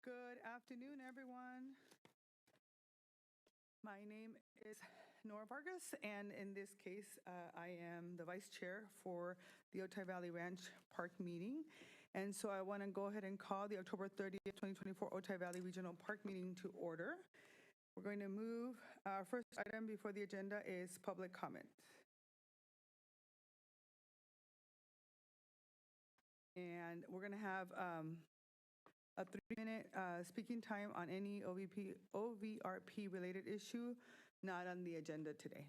Good afternoon, everyone. My name is Nora Vargas, and in this case, I am the vice chair for the Otay Valley Ranch Park meeting. And so I want to go ahead and call the October 30th, 2024 Otay Valley Regional Park meeting to order. We're going to move. Our first item before the agenda is public comment. And we're going to have a 3-minute speaking time on any OVRP related issue not on the agenda today.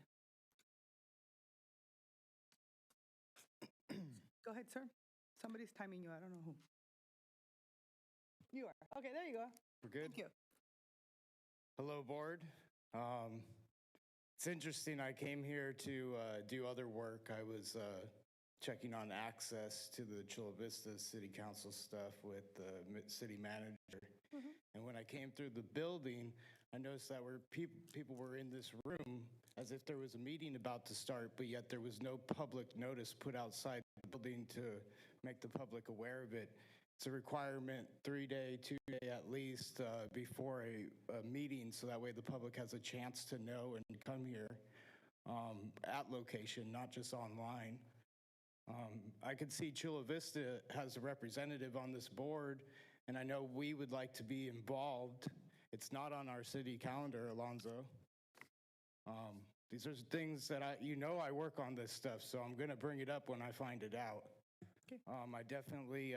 Go ahead, sir. Somebody's timing you. I don't know who. You are. Okay, there you go. We're good? Thank you. Hello, board. It's interesting. I came here to do other work. I was checking on access to the Chula Vista City Council stuff with the city manager. And when I came through the building, I noticed that people were in this room as if there was a meeting about to start, but yet there was no public notice put outside the building to make the public aware of it. It's a requirement, 3-day, 2-day at least, before a meeting, so that way the public has a chance to know and come here at location, not just online. I could see Chula Vista has a representative on this board, and I know we would like to be involved. It's not on our city calendar, Alonzo. These are things that I work on this stuff, so I'm going to bring it up when I find it out. Okay. I definitely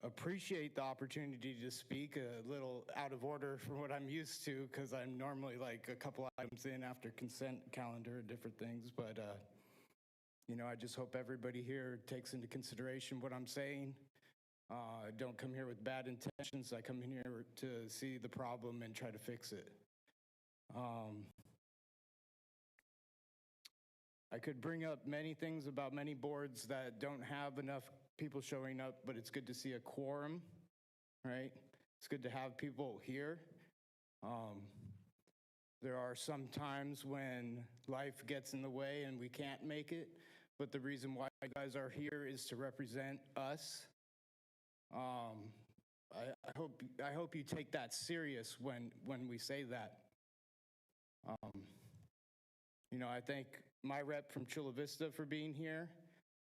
appreciate the opportunity to speak, a little out of order from what I'm used to, because I'm normally like a couple items in after consent calendar and different things, but I just hope everybody here takes into consideration what I'm saying. I don't come here with bad intentions. I come in here to see the problem and try to fix it. I could bring up many things about many boards that don't have enough people showing up, but it's good to see a quorum, right? It's good to have people here. There are some times when life gets in the way and we can't make it, but the reason why you guys are here is to represent us. I hope you take that serious when we say that. I thank my rep from Chula Vista for being here.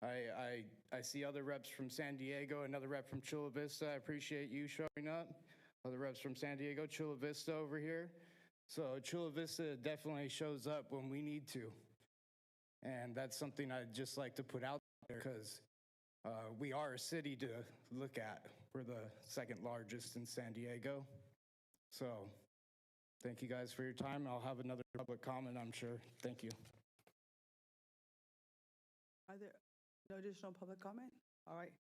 I see other reps from San Diego, another rep from Chula Vista. I appreciate you showing up. Other reps from San Diego, Chula Vista over here. So Chula Vista definitely shows up when we need to. And that's something I'd just like to put out there because we are a city to look at. We're the second largest in San Diego. So thank you guys for your time. I'll have another public comment, I'm sure. Thank you. Are there no additional public comment? All right.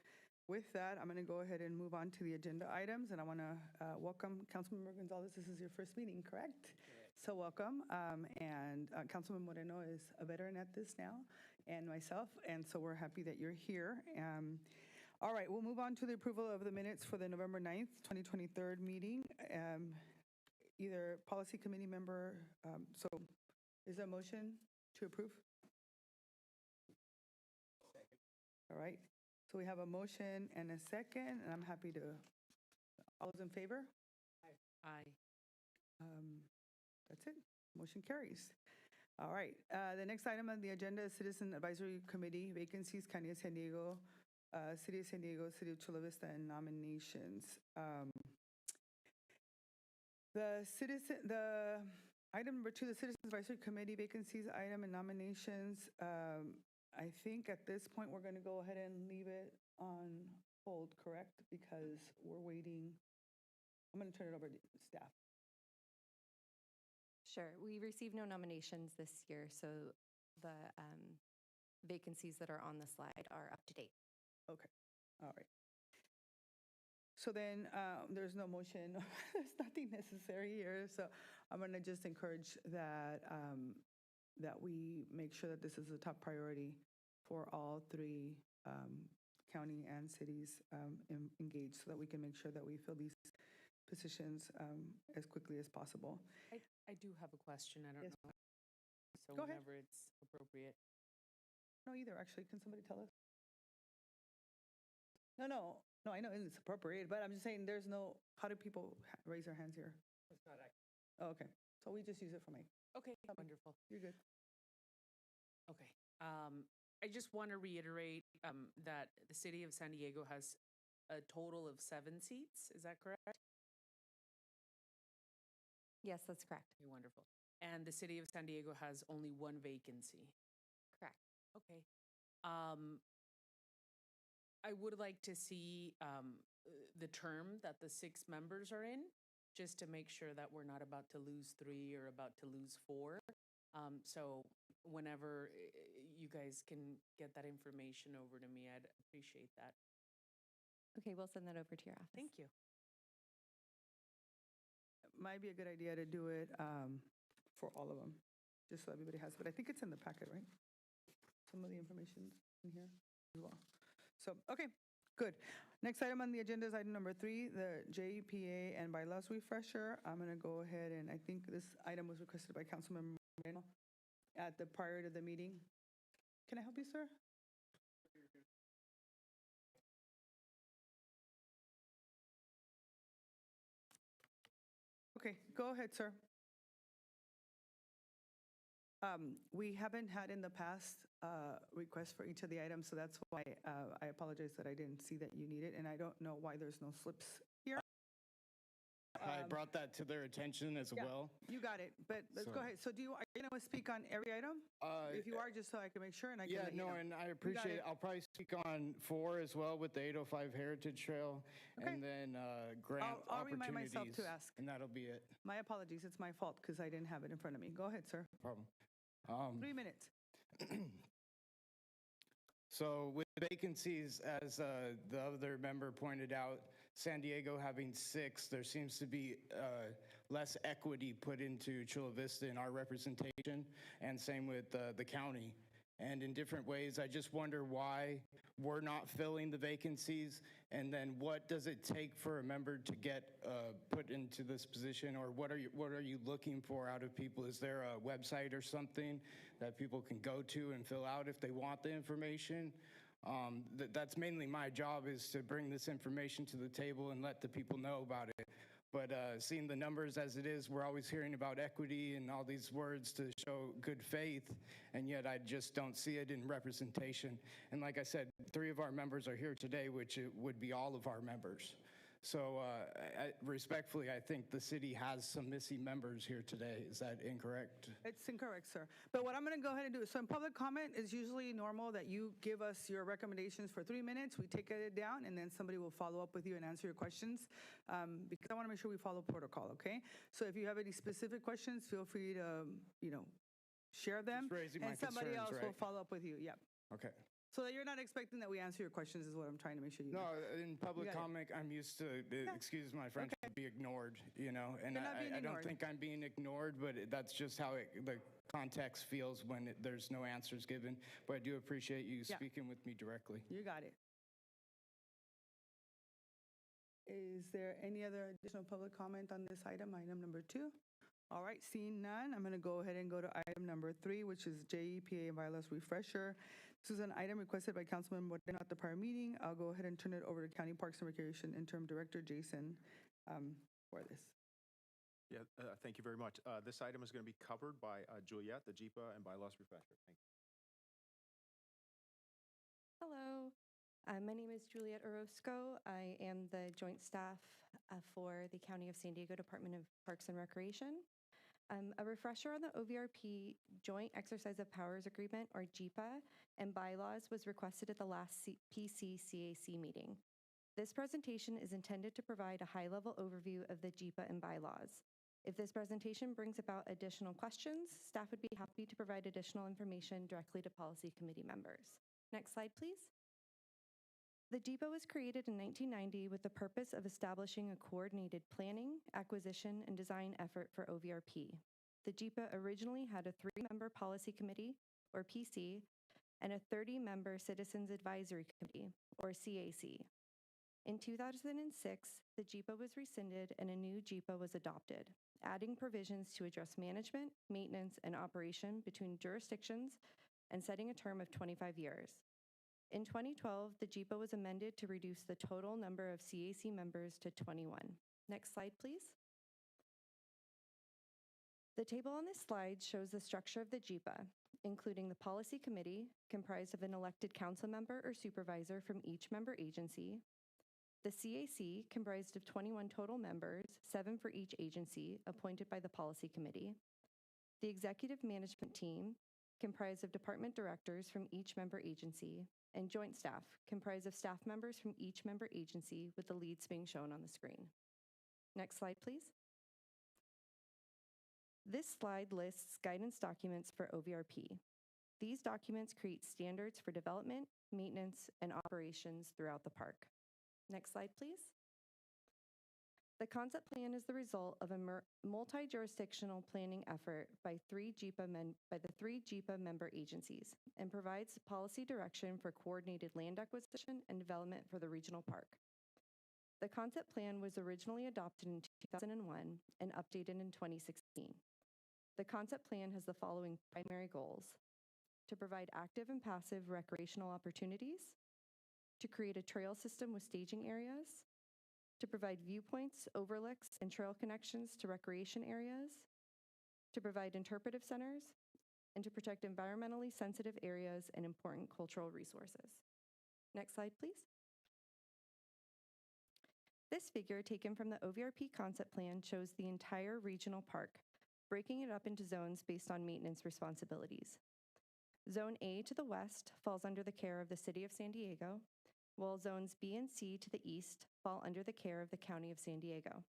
With that, I'm going to go ahead and move on to the agenda items, and I want to welcome Councilmember Gonzalez. This is your first meeting, correct? So welcome. And Councilman Moreno is a veteran at this now, and myself, and so we're happy that you're here. All right, we'll move on to the approval of the minutes for the November 9th, 2023 meeting. Either policy committee member, so is there a motion to approve? All right, so we have a motion and a second, and I'm happy to, all those in favor? Aye. That's it, motion carries. All right, the next item on the agenda is Citizen Advisory Committee, vacancies, County of San Diego, City of San Diego, City of Chula Vista, and nominations. The item number 2, the Citizen Advisory Committee vacancies item and nominations. I think at this point we're going to go ahead and leave it on hold, correct? Because we're waiting. I'm going to turn it over to staff. Sure. We received no nominations this year, so the vacancies that are on the slide are up to date. Okay. All right. So then there's no motion. There's nothing necessary here. So I'm going to just encourage that that we make sure that this is a top priority for all 3 county and cities engaged, so that we can make sure that we fill these positions as quickly as possible. I do have a question. I don't Yes. know. So Go ahead. whenever it's appropriate. No, either. Actually, can somebody tell us? No, I know it's appropriate, but I'm just saying there's no, how do people raise their hands here? It's not Oh, okay. So we just use it for Mike. Okay, wonderful. You're good. Okay. I just want to reiterate that the city of San Diego has a total of 7 seats. Is that correct? Yes, that's correct. Okay, wonderful. And the city of San Diego has only 1 vacancy. Correct. Okay. I would like to see the term that the 6 members are in, just to make sure that we're not about to lose 3 or about to lose 4. So whenever you guys can get that information over to me, I'd appreciate that. Okay, we'll send that over to your office. Thank you. Might be a good idea to do it for all of them, just so everybody has, but I think it's in the packet, right? Some of the information's in here as well. So, okay, good. Next item on the agenda is item number 3, the JPA and bylaws refresher. I'm going to go ahead and I think this item was requested by Councilmember Moreno at the prior to the meeting. Can I help you, sir? Okay, go ahead, sir. We haven't had in the past requests for each of the items, so that's why I apologize that I didn't see that you need it, and I don't know why there's no slips here. I brought that to their attention as Yeah. well. You got it, but let's go So- ahead. So are you going to speak on every item? If you are, just so I can make sure and I can Yeah, let you no, know. and I appreciate it. I'll probably speak on 4 as well with the 805 Heritage Trail, Okay. and then grant I'll remind myself to opportunities, ask. and that'll be it. My apologies, it's my fault because I didn't have it in front of me. Go ahead, sir. Problem. 3 minutes. So with vacancies, as the other member pointed out, San Diego having 6, there seems to be less equity put into Chula Vista in our representation, and same with the county. And in different ways, I just wonder why we're not filling the vacancies, and then what does it take for a member to get put into this position, or what are you looking for out of people? Is there a website or something that people can go to and fill out if they want the information? That's mainly my job, is to bring this information to the table and let the people know about it. But seeing the numbers as it is, we're always hearing about equity and all these words to show good faith, and yet I just don't see it in representation. And like I said, 3 of our members are here today, which it would be all of our members. So respectfully, I think the city has some missing members here today. Is that incorrect? It's incorrect, sir. But what I'm going to go ahead and do, so in public comment, it's usually normal that you give us your recommendations for 3 minutes, we take it down, and then somebody will follow up with you and answer your questions, because I want to make sure we follow protocol, okay? So if you have any specific questions, feel free to, share them, Just raising my and somebody concerns, else will right? follow up with you, yeah. Okay. So that you're not expecting that we answer your questions is what I'm trying to make sure you know. No, in public got it. comment, I'm used to, excuse my French, to be ignored, and You're not being I don't ignored. think I'm being ignored, but that's just how the context feels when there's no answers given. But I do appreciate you Yeah. speaking with me directly. You got it. Is there any other additional public comment on this item number 2? All right, seeing none, I'm going to go ahead and go to item number 3, which is JEPA and bylaws refresher. This is an item requested by Councilman Moreno at the prior meeting. I'll go ahead and turn it over to County Parks and Recreation Interim Director Jason for this. Yeah, thank you very much. This item is going to be covered by Juliet, the JEPA and bylaws refresher. Thank you. Hello, my name is Juliet Orozco. I am the joint staff for the County of San Diego Department of Parks and Recreation. A refresher on the OVRP Joint Exercise of Powers Agreement, or JEPA, and bylaws was requested at the last PC-CAC meeting. This presentation is intended to provide a high-level overview of the JEPA and bylaws. If this presentation brings about additional questions, staff would be happy to provide additional information directly to policy committee members. Next slide, please. The JEPA was created in 1990 with the purpose of establishing a coordinated planning, acquisition, and design effort for OVRP. The JEPA originally had a 3-member policy committee, or PC, and a 30-member Citizens Advisory Committee, or CAC. In 2006, the JEPA was rescinded and a new JEPA was adopted, adding provisions to address management, maintenance, and operation between jurisdictions and setting a term of 25 years. In 2012, the JIPA was amended to reduce the total number of CAC members to 21. Next slide, please. The table on this slide shows the structure of the JIPA, including the policy committee, comprised of an elected council member or supervisor from each member agency, the CAC, comprised of 21 total members, 7 for each agency, appointed by the policy committee, the executive management team, comprised of department directors from each member agency, and joint staff, comprised of staff members from each member agency, with the leads being shown on the screen. Next slide, please. This slide lists guidance documents for OVRP. These documents create standards for development, maintenance, and operations throughout the park. Next slide, please. The concept plan is the result of a multi-jurisdictional planning effort by the three JIPA member agencies and provides policy direction for coordinated land acquisition and development for the regional park. The concept plan was originally adopted in 2001 and updated in 2016. The concept plan has the following primary goals: to provide active and passive recreational opportunities, to create a trail system with staging areas, to provide viewpoints, overlooks, and trail connections to recreation areas, to provide interpretive centers, and to protect environmentally sensitive areas and important cultural resources. Next slide, please. This figure, taken from the OVRP concept plan, shows the entire regional park, breaking it up into zones based on maintenance responsibilities. Zone A to the west falls under the care of the City of San Diego, while zones B and C to the east fall under the care of the County of San Diego.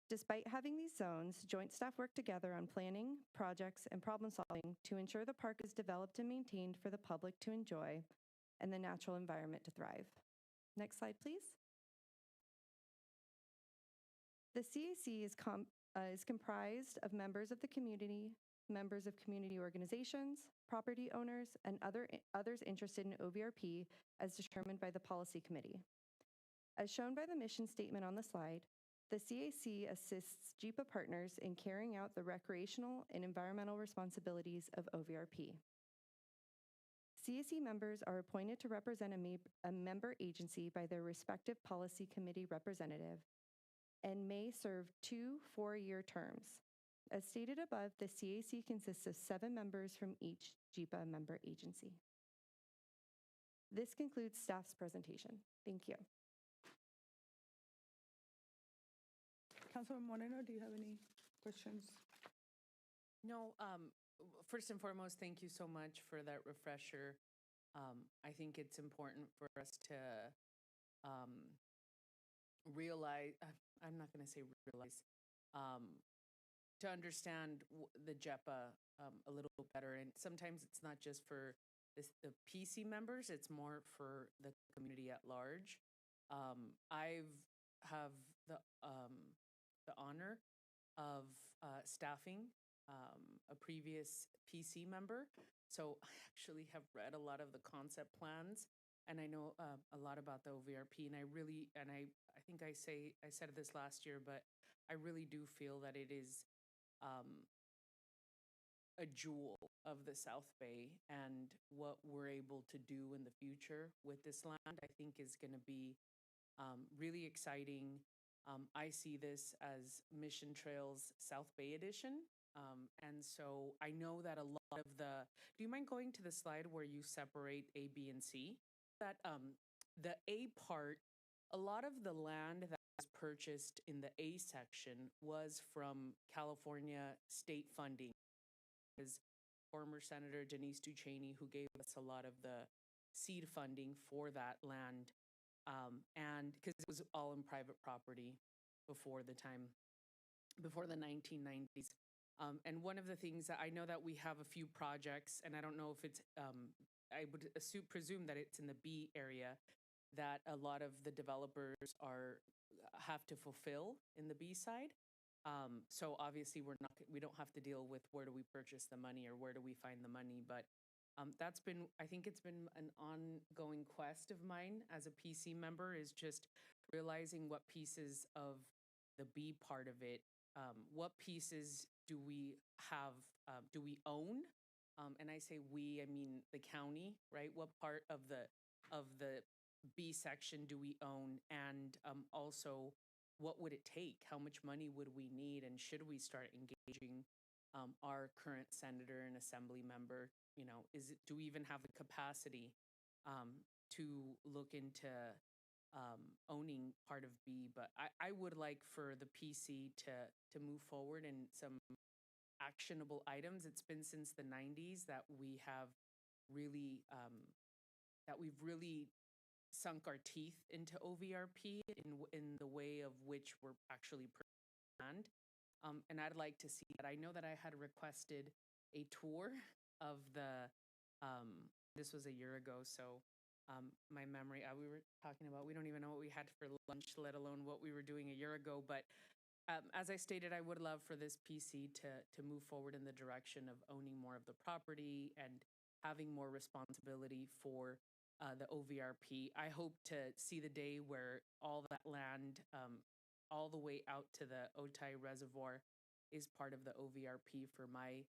Despite having these zones, joint staff work together on planning, projects, and problem solving to ensure the park is developed and maintained for the public to enjoy and the natural environment to thrive. Next slide, please. The CAC is comprised of members of the community, members of community organizations, property owners, and others interested in OVRP as determined by the policy committee. As shown by the mission statement on the slide, the CAC assists JIPA partners in carrying out the recreational and environmental responsibilities of OVRP. CAC members are appointed to represent a member agency by their respective policy committee representative and may serve 2 4-year terms. As stated above, the CAC consists of 7 members from each JIPA member agency. This concludes staff's presentation. Thank you. Councilman Moreno, do you have any questions? No, first and foremost, thank you so much for that refresher. I think it's important for us to realize, I'm not going to say realize, to understand the JEPA a little better. And sometimes it's not just for the PC members, it's more for the community at large. I have the honor of staffing a previous PC member. So I actually have read a lot of the concept plans, and I know a lot about the OVRP, and I think I said this last year, but I really do feel that it is a jewel of the South Bay, and what we're able to do in the future with this land, I think is going to be really exciting. I see this as Mission Trails South Bay Edition. And so I know that a lot of do you mind going to the slide where you separate A, B, and C? That the A part, a lot of the land that was purchased in the A section was from California state funding. Is former Senator Denise Ducheney, who gave us a lot of the seed funding for that land. And because it was all in private property before the 1990s. And one of the things that I know that we have a few projects, and I don't know if it's, I would presume that it's in the B area, that a lot of the developers have to fulfill in the B side. So obviously we don't have to deal with where do we purchase the money or where do we find the money, but I think it's been an ongoing quest of mine as a PC member, is just realizing what pieces of the B part of it, what pieces do we have, do we own And I say we, I mean the county, right? What part of the B section do we own? And also, what would it take? How much money would we need? And should we start engaging our current senator and assembly member? You know, do we even have the capacity to look into owning part of B? But I would like for the PC to move forward in some actionable items. It's been since the 90s that we have really that we've really sunk our teeth into OVRP in the way of which we're actually planned. And I'd like to see that. I know that I had requested a tour of the, this was a year ago, so my memory, we were talking about, we don't even know what we had for lunch, let alone what we were doing a year ago. But as I stated, I would love for this PC to move forward in the direction of owning more of the property and having more responsibility for the OVRP. I hope to see the day where all that land, all the way out to the Otay Reservoir, is part of the OVRP for my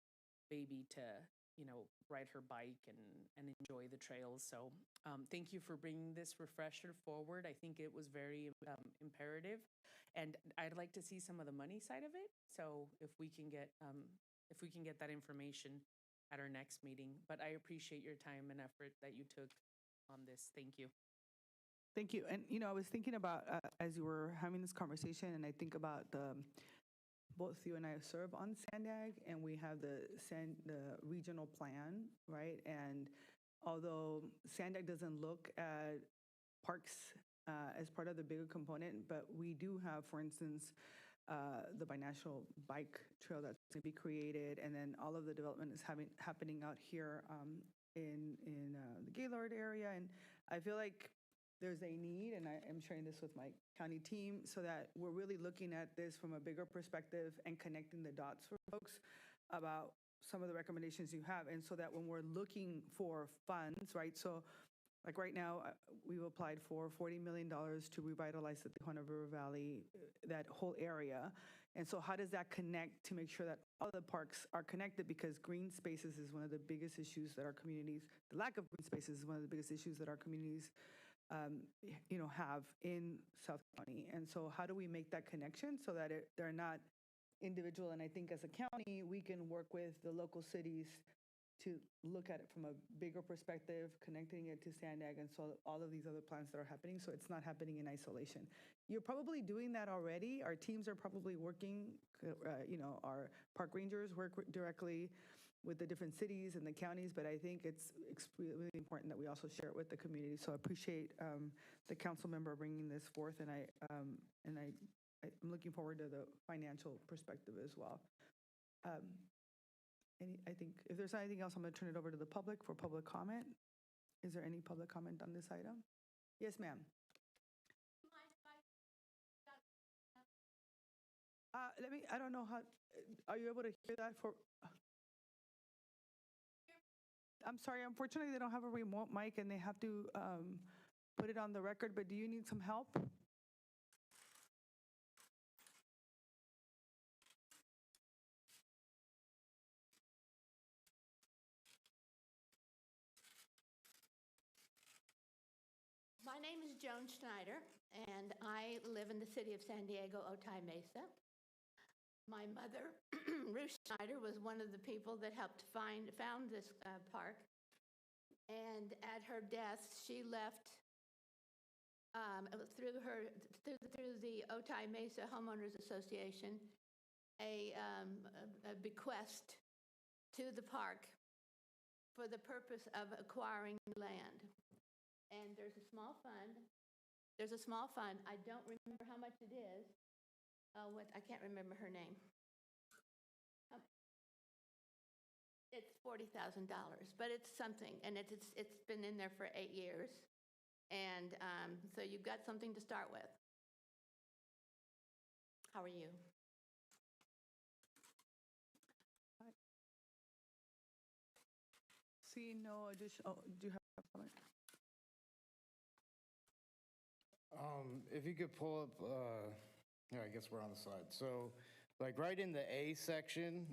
baby to, you know, ride her bike and enjoy the trails. So thank you for bringing this refresher forward. I think it was very imperative. And I'd like to see some of the money side of it. So if we can get that information at our next meeting. But I appreciate your time and effort that you took on this. Thank you. Thank you. And, I was thinking about, as you were having this conversation, and I think about both you and I serve on Sandag, and we have the regional plan, right? And although Sandag doesn't look at parks as part of the bigger component, but we do have, for instance, the binational bike trail that's going to be created, and then all of the development is happening out here in the Gaylord area. And I feel like there's a need, and I am sharing this with my county team, so that we're really looking at this from a bigger perspective and connecting the dots for folks about some of the recommendations you have. And so that when we're looking for funds, right? So like right now, we've applied for $40 million to revitalize the Tijuana River Valley, that whole area. And so how does that connect to make sure that all the parks are connected? Because green spaces is one of the biggest issues that our communities, the lack of green spaces is one of the biggest issues that our communities have in South County. And so how do we make that connection so that they're not individual? And I think as a county, we can work with the local cities to look at it from a bigger perspective, connecting it to Sandag and so all of these other plans that are happening, so it's not happening in isolation. You're probably doing that already. Our teams are probably working, our park rangers work directly with the different cities and the counties, but I think it's really important that we also share it with the community. So I appreciate the council member bringing this forth, and I'm looking forward to the financial perspective as well. I think if there's anything else, I'm going to turn it over to the public for public comment. Is there any public comment on this item? Yes, ma'am. I don't know how, are you able to hear that I'm sorry, unfortunately, they don't have a remote mic and they have to put it on the record, but do you need some help? My name is Joan Schneider, and I live in the city of San Diego, Otay Mesa. My mother, Ruth Schneider, was one of the people that helped found this park. And at her death, she left through the Otay Mesa Homeowners Association a bequest to the park for the purpose of acquiring land. And there's a small fund. I don't remember how much it is. I can't remember her name. It's $40,000, but it's something, and it's been in there for 8 years, and so you've got something to start with. How are you? See no additional. Do you have a comment? If you could pull up, I guess we're on the slide. So Like right in the A section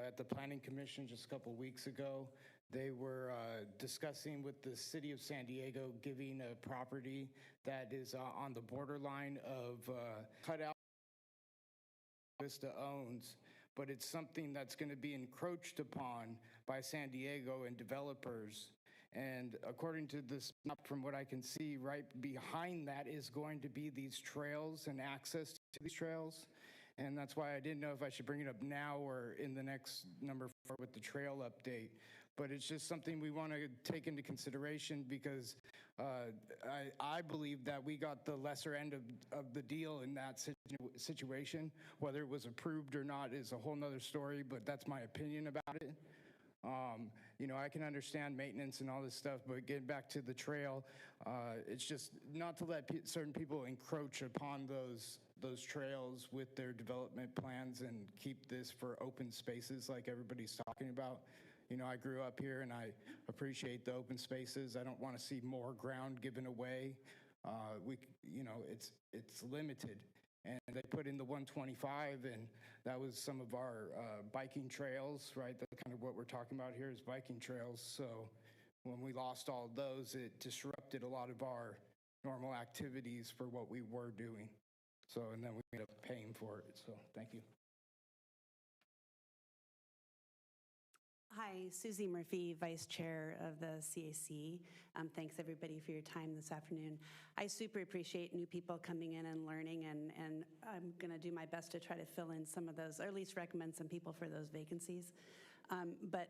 at the Planning Commission just a couple weeks ago, they were discussing with the city of San Diego giving a property that is on the borderline of cutout Vista owns, but it's something that's going to be encroached upon by San Diego and developers. And according to this map, from what I can see, right behind that is going to be these trails and access to these trails. And that's why I didn't know if I should bring it up now or in the next number 4 with the trail update. But it's just something we want to take into consideration because I believe that we got the lesser end of the deal in that situation. Whether it was approved or not is a whole nother story, but that's my opinion about it. You know, I can understand maintenance and all this stuff, but getting back to the trail, it's just not to let certain people encroach upon those trails with their development plans and keep this for open spaces like everybody's talking about. You know, I grew up here and I appreciate the open spaces. I don't want to see more ground given away. You know, it's limited. And they put in the 125, and that was some of our biking trails, right? That's kind of what we're talking about here is biking trails. So when we lost all of those, it disrupted a lot of our normal activities for what we were doing. So, and then we ended up paying for it. So thank you. Hi, Susie Murphy, Vice Chair of the CAC. Thanks everybody for your time this afternoon. I super appreciate new people coming in and learning, and I'm going to do my best to try to fill in some of those, or at least recommend some people for those vacancies. But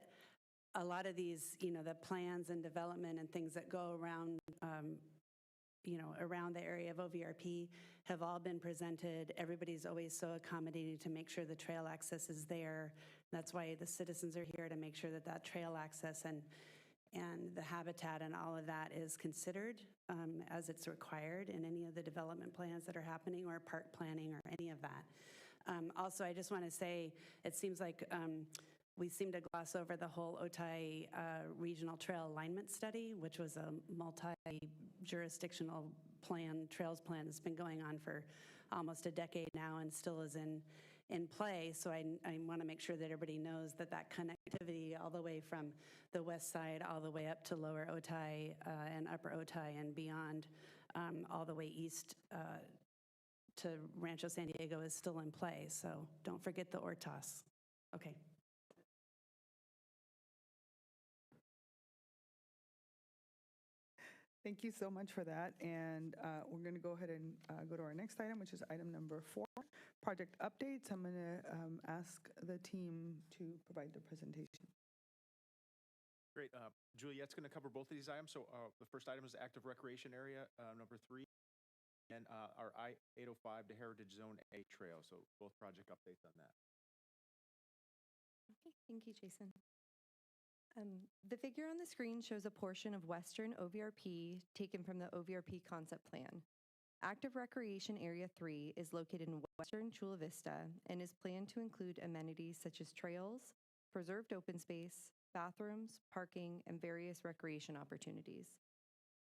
a lot of these, you know, the plans and development and things that go around, you know, around the area of OVRP have all been presented. Everybody's always so accommodating to make sure the trail access is there. That's why the citizens are here to make sure that that trail access and the habitat and all of that is considered as it's required in any of the development plans that are happening or park planning or any of that. Also, I just want to say, it seems like we seem to gloss over the whole Otay Regional Trail Alignment Study, which was a multi-jurisdictional plan, trails plan that's been going on for almost a decade now and still is in play. So I want to make sure that everybody knows that that connectivity all the way from the west side all the way up to lower Otay and upper Otay and beyond, all the way east to Rancho San Diego is still in play. So don't forget the Ortas. Okay. Thank you so much for that. And we're going to go ahead and go to our next item, which is item number 4, project updates. I'm going to ask the team to provide the presentation. Great. Juliet's going to cover both of these items. So the first item is active recreation area, number 3, and our I-805 to Heritage Zone A trail. So both project updates on that. Okay, thank you, Jason. The figure on the screen shows a portion of Western OVRP taken from the OVRP concept plan. Active Recreation Area 3 is located in Western Chula Vista and is planned to include amenities such as trails, preserved open space, bathrooms, parking, and various recreation opportunities.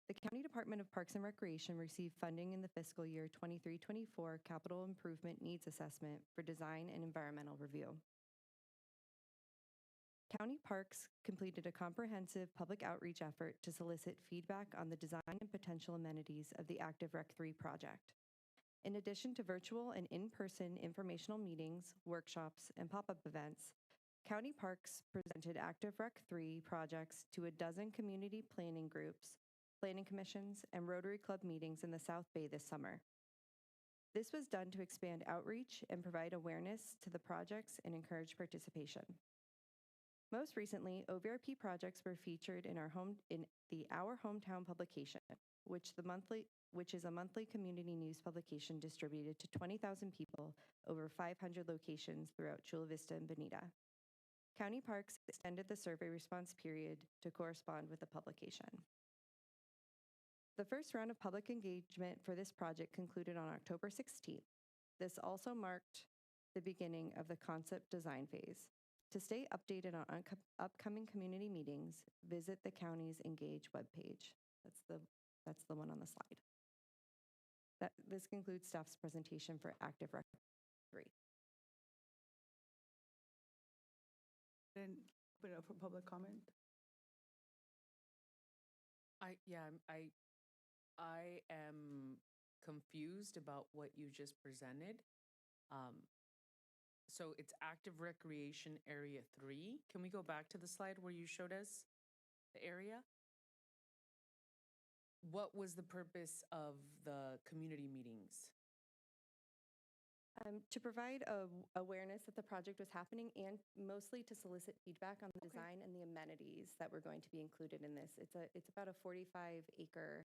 The County Department of Parks and Recreation received funding in the fiscal year 23-24 Capital Improvement Needs Assessment for design and environmental review. County Parks completed a comprehensive public outreach effort to solicit feedback on the design and potential amenities of the Active Rec 3 project. In addition to virtual and in-person informational meetings, workshops, and pop-up events, County Parks presented Active Rec 3 projects to a dozen community planning groups, planning commissions, and Rotary Club meetings in the South Bay this summer. This was done to expand outreach and provide awareness to the projects and encourage participation. Most recently, OVRP projects were featured in the Our Hometown publication, which is a monthly community news publication distributed to 20,000 people over 500 locations throughout Chula Vista and Bonita. County Parks extended the survey response period to correspond with the publication. The first round of public engagement for this project concluded on October 16th. This also marked the beginning of the concept design phase. To stay updated on upcoming community meetings, visit the county's Engage webpage. That's the one on the slide. This concludes staff's presentation for Active Rec 3. Then open it up for public comment. I am confused about what you just presented. Um, So it's active recreation area 3. Can we go back to the slide where you showed us the area? What was the purpose of the community meetings? To provide awareness that the project was happening and mostly to solicit feedback on the design and the amenities that were going to be included in this. It's about a 45-acre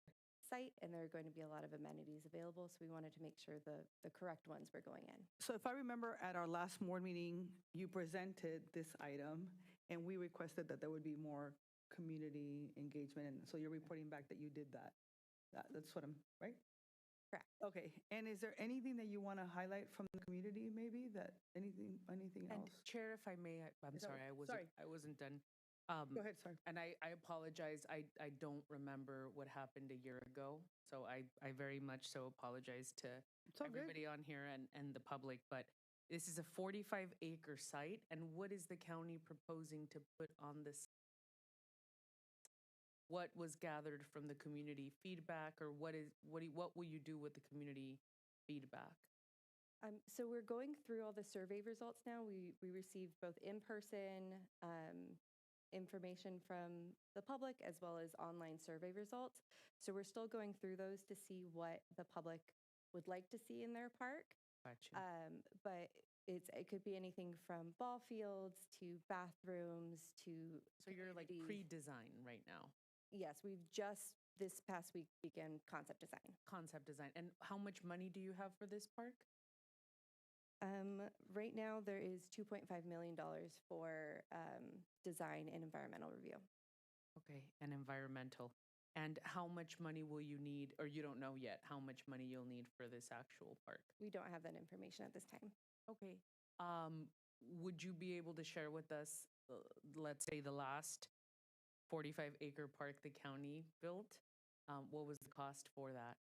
site, and there are going to be a lot of amenities available, so we wanted to make sure the correct ones were going in. So if I remember at our last board meeting, you presented this item and we requested that there would be more community engagement. And so you're reporting back that you did that. That's what I'm, right? Correct. Okay. And is there anything that you want to highlight from the community maybe anything And else? Chair, if I may, I'm Is that- sorry, sorry. I wasn't done. Go ahead, sorry. And I apologize. I don't remember what happened a year ago. So I very much so apologize to It's all good. everybody on here and the public. But this is a 45-acre site. And what is the county proposing to put on this? What was gathered from the community feedback, or what will you do with the community feedback? So we're going through all the survey results now. We received both in-person information from the public as well as online survey results. So we're still going through those to see what the public would like to see in their park. Gotcha. But it could be anything from ball fields to bathrooms to So you're like community- pre-design right now, Yes, we've just this past week began concept design. concept design. And how much money do you have for this park? Right now, there is $2.5 million for design and environmental review. Okay, and environmental. And how much money will you need, or you don't know yet how much money you'll need for this actual park? We don't have that information at this time. Okay. Would you be able to share with us, let's say, the last 45-acre park the county built? What was the cost for that?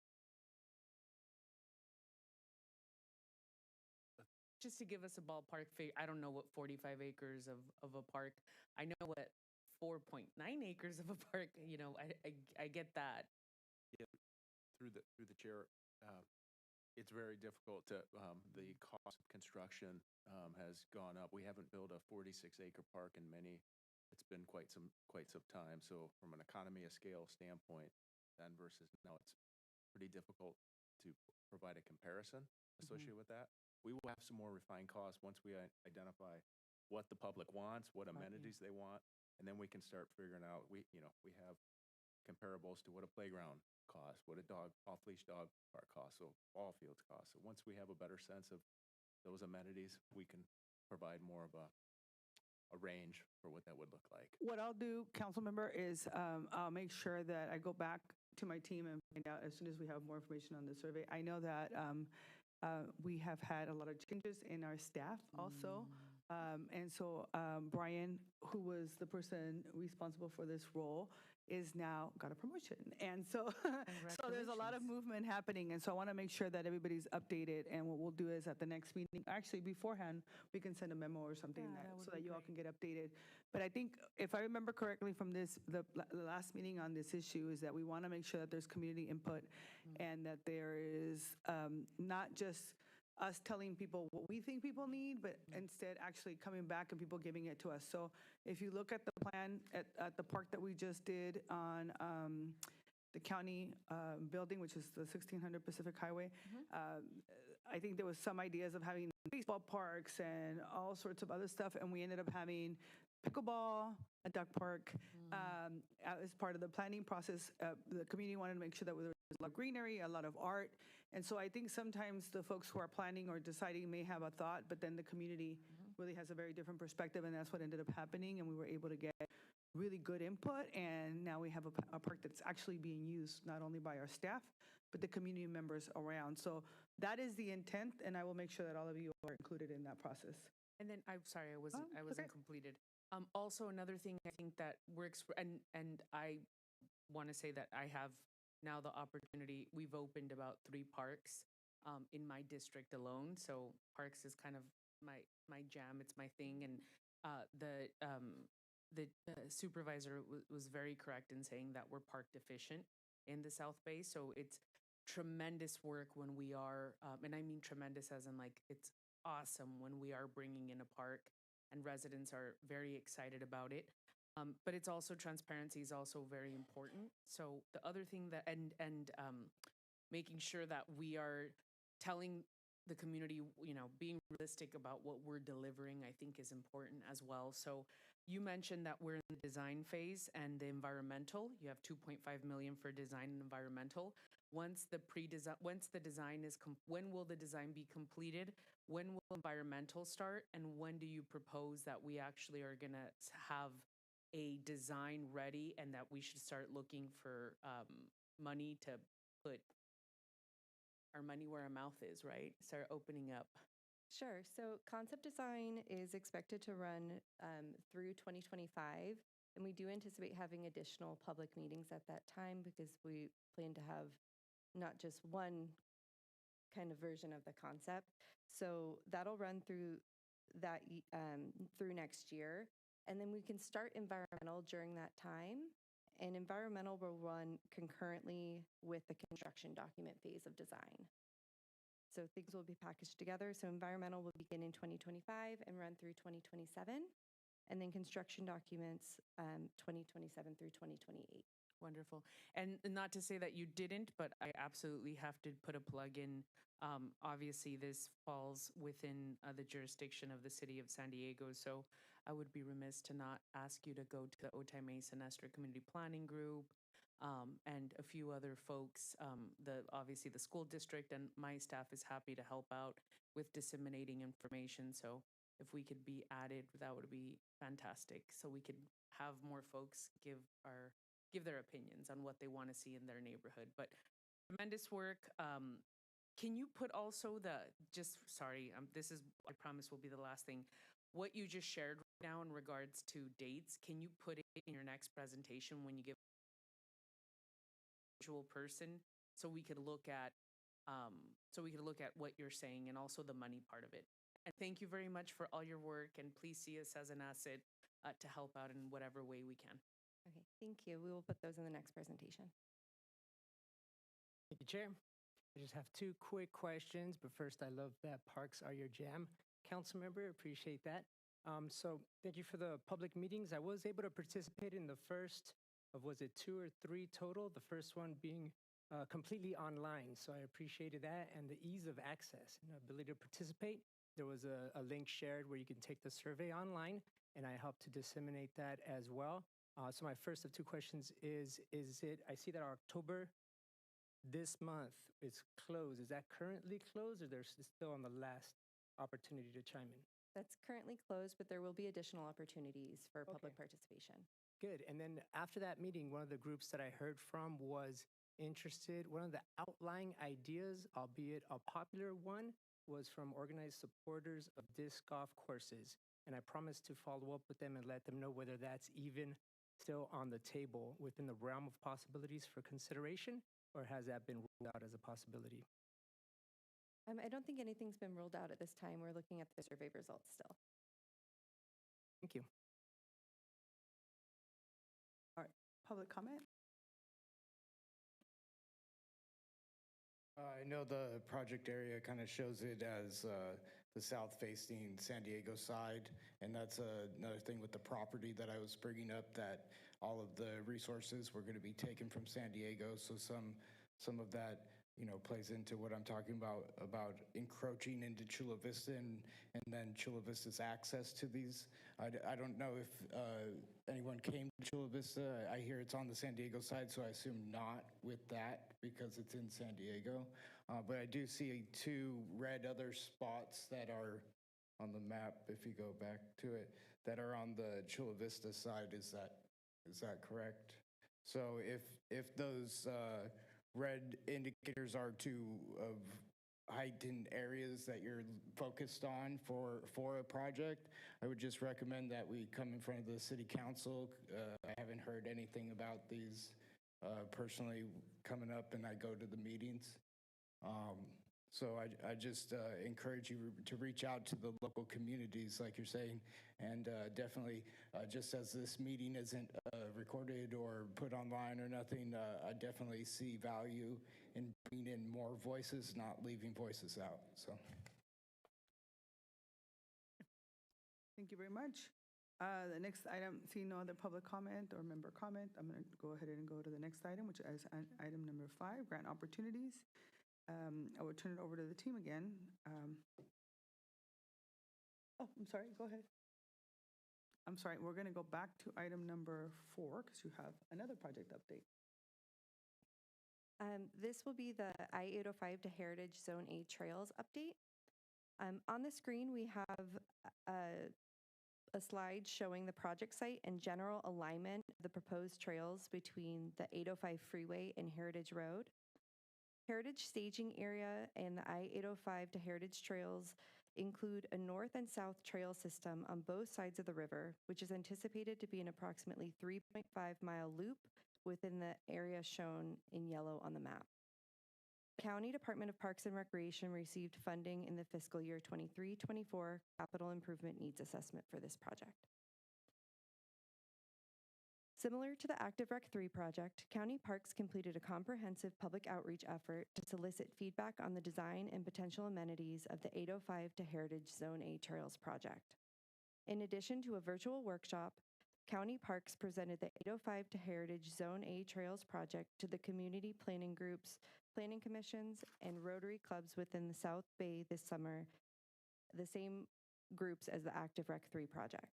Just to give us a ballpark figure, I don't know what 45 acres of a park. I know what 4.9 acres of a park. I get that. Through the chair, it's very difficult to, the cost of construction has gone up. We haven't built a 46-acre park in it's been quite some time. So from an economy of scale standpoint, then versus now, it's pretty difficult to provide a comparison associated with that. We will have some more refined costs once we identify what the public wants, what amenities they want, and then we can start figuring out, we have comparables to what a playground costs, what a off-leash dog park costs, so ball fields costs. So once we have a better sense of those amenities, we can provide more of a range for what that would look like. What I'll do, council member, is I'll make sure that I go back to my team and find out as soon as we have more information on the survey. I know that we have had a lot of changes in our staff also. And so Brian, who was the person responsible for this role, is now got a promotion. And so, so there's a lot of movement happening. And so I want to make sure that everybody's updated. And what we'll do is at the next meeting, actually beforehand, we can send a memo or something so that you all can get updated. But I think if I remember correctly from the last meeting on this issue is that we want to make sure that there's community input and that there is not just us telling people what we think people need, but instead actually coming back and people giving it to us. So if you look at the plan at the park that we just did on the county building, which is the 1600 Pacific Highway, I think there was some ideas of having baseball parks and all sorts of other stuff, and we ended up having pickleball, a duck park. As part of the planning process, the community wanted to make sure that there was a lot of greenery, a lot of art. And so I think sometimes the folks who are planning or deciding may have a thought, but then the community really has a very different perspective, and that's what ended up happening. And we were able to get really good input, and now we have a park that's actually being used not only by our staff, but the community members around. So that is the intent, and I will make sure that all of you are included in that process. And then I'm sorry, I wasn't okay. completed. Also, another thing I think that works, and I want to say that I have now the opportunity. We've opened about 3 parks in my district alone. So parks is kind of my jam. It's my thing, and The supervisor was very correct in saying that we're park deficient in the South Bay. So it's tremendous work when we are, and I mean tremendous as in like it's awesome when we are bringing in a park and residents are very excited about it. But it's also transparency is also very important. So the other thing that and making sure that we are telling the community, you know, being realistic about what we're delivering, I think is important as well. So you mentioned that we're in the design phase and the environmental, you have 2.5 million for design and environmental. Once the design is, when will the design be completed? When will environmental start? And when do you propose that we actually are gonna have a design ready and that we should start looking for money to put our money where our mouth is, right? Start opening up. Sure. So concept design is expected to run through 2025, and we do anticipate having additional public meetings at that time because we plan to have not just one kind of version of the concept. So that'll run through that through next year, and then we can start environmental during that time. And environmental will run concurrently with the construction document phase of design. So things will be packaged together. So environmental will begin in 2025 and run through 2027. And then construction documents 2027 through 2028. Wonderful. And not to say that you didn't, but I absolutely have to put a plug in. Obviously, this falls within the jurisdiction of the city of San Diego. So I would be remiss to not ask you to go to the Otay Mesa Nestor Community Planning Group and a few other folks. Obviously, the school district and my staff is happy to help out with disseminating information. So if we could be added, that would be fantastic. So we could have more folks give their opinions on what they want to see in their neighborhood. But tremendous work. Can you put also this is, I promise will be the last thing. What you just shared right now in regards to dates, can you put it in your next presentation when you give a visual person so we could look at what you're saying and also the money part of it. And thank you very much for all your work, and please see us as an asset to help out in whatever way we can. Okay, thank you. We will put those in the next presentation. Thank you, Chair. I just have two quick questions, but first, I love that parks are your jam. Council member, appreciate that. So thank you for the public meetings. I was able to participate in the first of, was it 2 or 3 total? The first one being completely online, so I appreciated that and the ease of access and ability to participate. There was a link shared where you can take the survey online, and I helped to disseminate that as well. So my first of 2 questions is it, I see that October this month is closed. Is that currently closed, or there's still on the last opportunity to chime in? That's currently closed, but there will be additional opportunities for public Okay. participation. Good. And then after that meeting, one of the groups that I heard from was interested. One of the outlying ideas, albeit a popular one, was from organized supporters of disc golf courses. And I promised to follow up with them and let them know whether that's even still on the table within the realm of possibilities for consideration, or has that been ruled out as a possibility? I don't think anything's been ruled out at this time. We're looking at the survey results still. Thank you. All right, public comment? I know the project area kind of shows it as the south-facing San Diego side, and that's another thing with the property that I was bringing up, that all of the resources were going to be taken from San Diego, so some of that, you know, plays into what I'm talking about encroaching into Chula Vista and then Chula Vista's access to these. I don't know if anyone came to Chula Vista. I hear it's on the San Diego side, so I assume not with that because it's in San Diego. But I do see 2 red other spots that are on the map, if you go back to it, that are on the Chula Vista side. Is that correct? So if those red indicators are of heightened areas that you're focused on for a project, I would just recommend that we come in front of the city council. I haven't heard anything about these personally coming up, and I go to the meetings. So I just encourage you to reach out to the local communities, like you're saying, and definitely, just as this meeting isn't recorded or put online or nothing, I definitely see value in bringing in more voices, not leaving voices out. So. Thank you very much. The next item, seeing no other public comment or member comment, I'm going to go ahead and go to the next item, which is item number 5, grant opportunities. I will turn it over to the team again. Oh, I'm sorry, go ahead. I'm sorry, we're going to go back to item number 4 because you have another project update. This will be the I-805 to Heritage Zone A Trails update. On the screen, we have a slide showing the project site and general alignment of the proposed trails between the 805 freeway and Heritage Road. Heritage staging area and the I-805 to Heritage trails include a north and south trail system on both sides of the river, which is anticipated to be an approximately 3.5-mile loop within the area shown in yellow on the map. The County Department of Parks and Recreation received funding in the fiscal year 23-24 capital improvement needs assessment for this project. Similar to the Active Rec 3 project, County Parks completed a comprehensive public outreach effort to solicit feedback on the design and potential amenities of the 805 to Heritage Zone A Trails project. In addition to a virtual workshop, County Parks presented the 805 to Heritage Zone A Trails project to the community planning groups, planning commissions, and Rotary clubs within the South Bay this summer, the same groups as the Active Rec 3 project.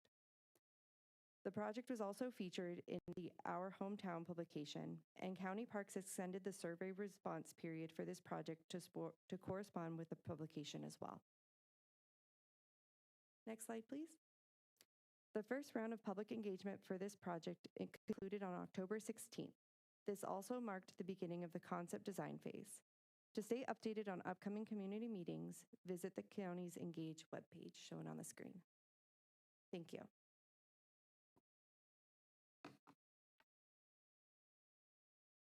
The project was also featured in the Our Hometown publication, and County Parks extended the survey response period for this project to correspond with the publication as well. Next slide, please. The first round of public engagement for this project concluded on October 16th. This also marked the beginning of the concept design phase. To stay updated on upcoming community meetings, visit the county's Engage webpage shown on the screen. Thank you.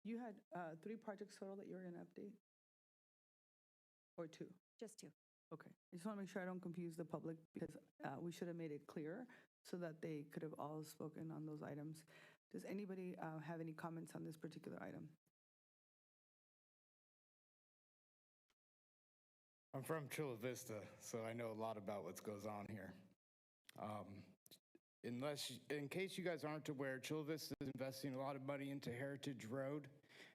You had 3 projects total that you were going to update? Or 2? Just 2. Okay. I just want to make sure I don't confuse the public because we should have made it clear so that they could have all spoken on those items. Does anybody have any comments on this particular item? I'm from Chula Vista, so I know a lot about what goes on here. In case you guys aren't aware, Chula Vista is investing a lot of money into Heritage Road,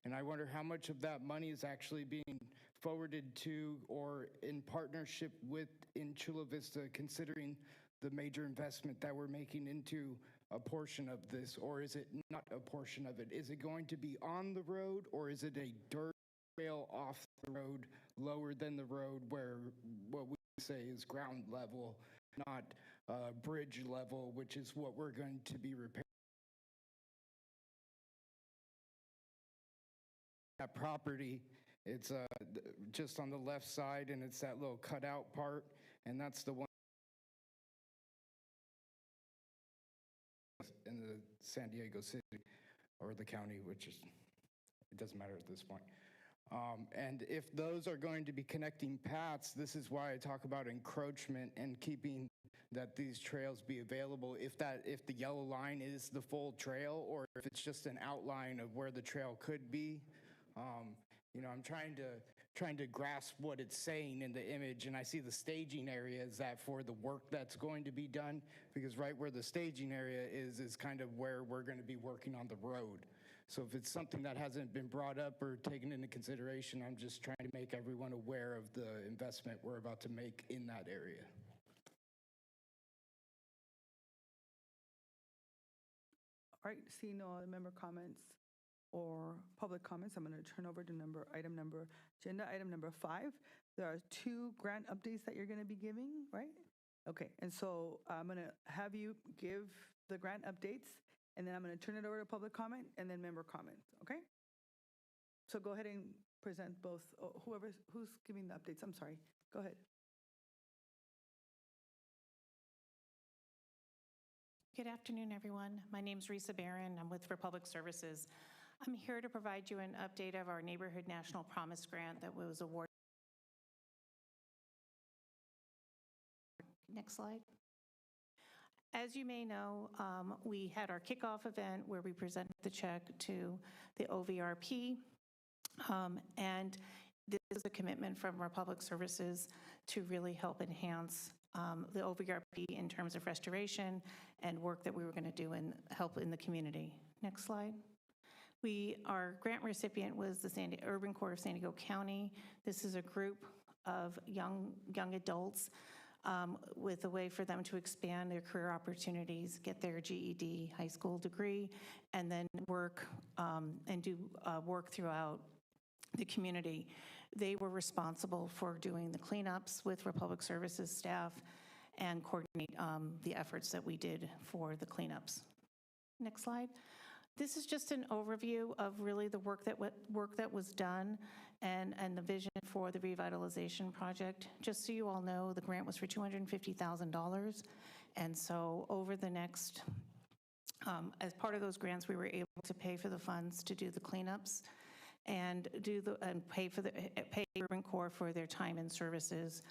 and I wonder how much of that money is actually being forwarded to or in partnership with in Chula Vista, considering the major investment that we're making into a portion of this, or is it not a portion of it? Is it going to be on the road, or is it a dirt trail off the road, lower than the road, where what we say is ground level, not bridge level, which is what we're going to be repairing? That property, it's just on the left side, and it's that little cutout part, and that's the one in the San Diego City, or the county, which is, it doesn't matter at this point. And if those are going to be connecting paths, this is why I talk about encroachment and keeping that these trails be available. If the yellow line is the full trail, or if it's just an outline of where the trail could be, you know, I'm trying to grasp what it's saying in the image, and I see the staging area is that for the work that's going to be done, because right where the staging area is kind of where we're going to be working on the road. So if it's something that hasn't been brought up or taken into consideration, I'm just trying to make everyone aware of the investment we're about to make in that area. All right, seeing no other member comments or public comments, I'm going to turn over to agenda item number 5. There are 2 grant updates that you're going to be giving, right? Okay, and so I'm going to have you give the grant updates, and then I'm going to turn it over to public comment and then member comments, okay? So go ahead and present both, who's giving the updates, I'm sorry, go ahead. Good afternoon, everyone. My name is Risa Barron. I'm with Republic Services. I'm here to provide you an update of our Neighborhood National Promise Grant that was awarded Next slide. As you may know, we had our kickoff event where we presented the check to the OVRP, and this is a commitment from our public services to really help enhance the OVRP in terms of restoration and work that we were going to do and help in the community. Next slide. Our grant recipient was the Urban Corps of San Diego County. This is a group of young adults with a way for them to expand their career opportunities, get their GED high school degree, and then work and do work throughout the community. They were responsible for doing the cleanups with Republic Services staff and coordinate the efforts that we did for the cleanups. Next slide. This is just an overview of really the work that was done and the vision for the revitalization project. Just so you all know, the grant was for $250,000. And so over the next, as part of those grants, we were able to pay for the funds to do the cleanups and pay Urban Corps for their time and services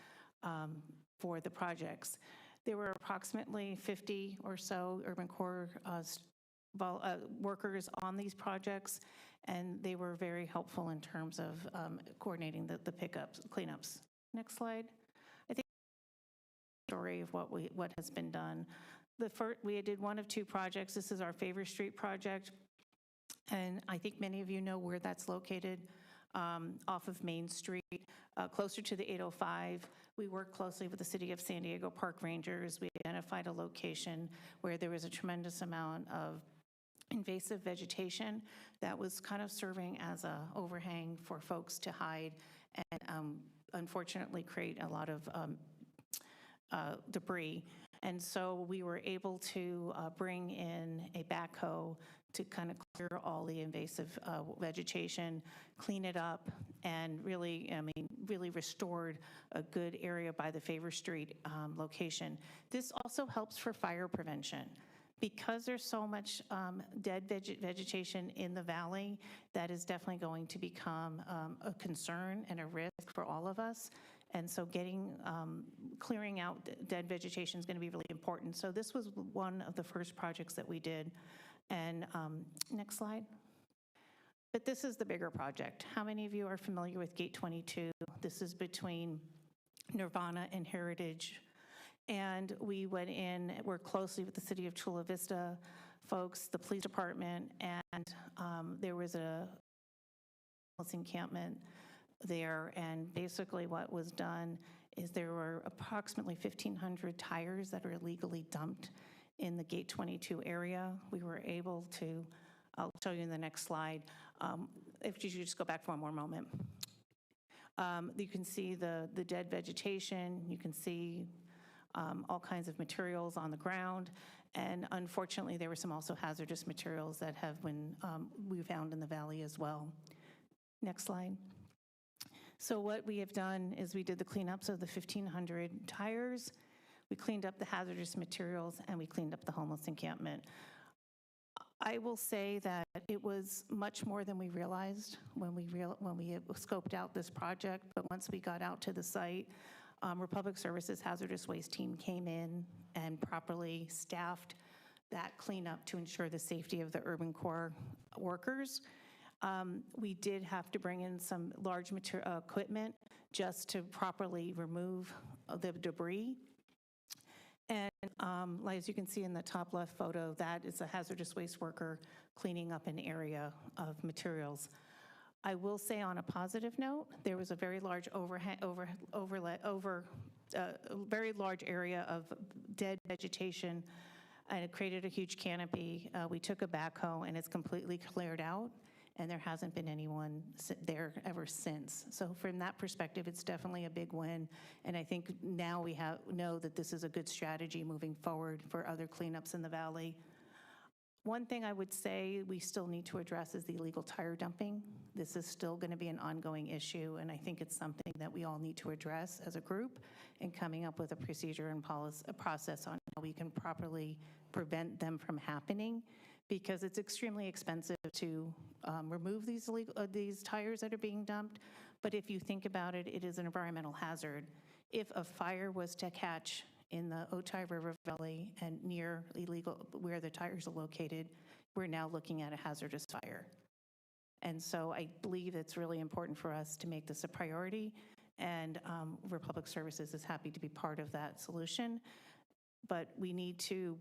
for the projects. There were approximately 50 or so Urban Corps workers on these projects, and they were very helpful in terms of coordinating the pickups, cleanups. Next slide. I think the story of what has been done. We did one of two projects. This is our Favor Street project, and I think many of you know where that's located, off of Main Street, closer to the 805. We worked closely with the City of San Diego Park Rangers. We identified a location where there was a tremendous amount of invasive vegetation that was kind of serving as a overhang for folks to hide and unfortunately create a lot of debris. And so we were able to bring in a backhoe to kind of clear all the invasive vegetation, clean it up, and really restored a good area by the Favor Street location. This also helps for fire prevention. Because there's so much dead vegetation in the valley, that is definitely going to become a concern and a risk for all of us. And so clearing out dead vegetation is going to be really important. So this was one of the first projects that we did. And next slide. But this is the bigger project. How many of you are familiar with Gate 22? This is between Nirvana and Heritage. And we went in, worked closely with the City of Chula Vista folks, the police department, and there was a homeless encampment there. And basically what was done is there were approximately 1,500 tires that are illegally dumped in the Gate 22 area. We were able to, I'll show you in the next slide, if you just go back for one more moment. You can see the dead vegetation, you can see all kinds of materials on the ground, and unfortunately there were some also hazardous materials that have been we found in the valley as well. Next slide. So what we have done is we did the cleanups of the 1,500 tires, we cleaned up the hazardous materials, and we cleaned up the homeless encampment. I will say that it was much more than we realized when we scoped out this project, but once we got out to the site, Republic Services hazardous waste team came in and properly staffed that cleanup to ensure the safety of the Urban Corps workers. We did have to bring in some large equipment just to properly remove the debris. And as you can see in the top left photo, that is a hazardous waste worker cleaning up an area of materials. I will say on a positive note, there was a very large very large area of dead vegetation, and it created a huge canopy. We took a backhoe and it's completely cleared out, and there hasn't been anyone there ever since. So from that perspective, it's definitely a big win, and I think now we know that this is a good strategy moving forward for other cleanups in the valley. One thing I would say we still need to address is the illegal tire dumping. This is still going to be an ongoing issue, and I think it's something that we all need to address as a group and coming up with a procedure and a process on how we can properly prevent them from happening, because it's extremely expensive to remove these tires that are being dumped. But if you think about it, it is an environmental hazard. If a fire was to catch in the Otay River Valley and near where the tires are located, we're now looking at a hazardous fire. And so I believe it's really important for us to make this a priority, and Republic Services is happy to be part of that solution. But we need to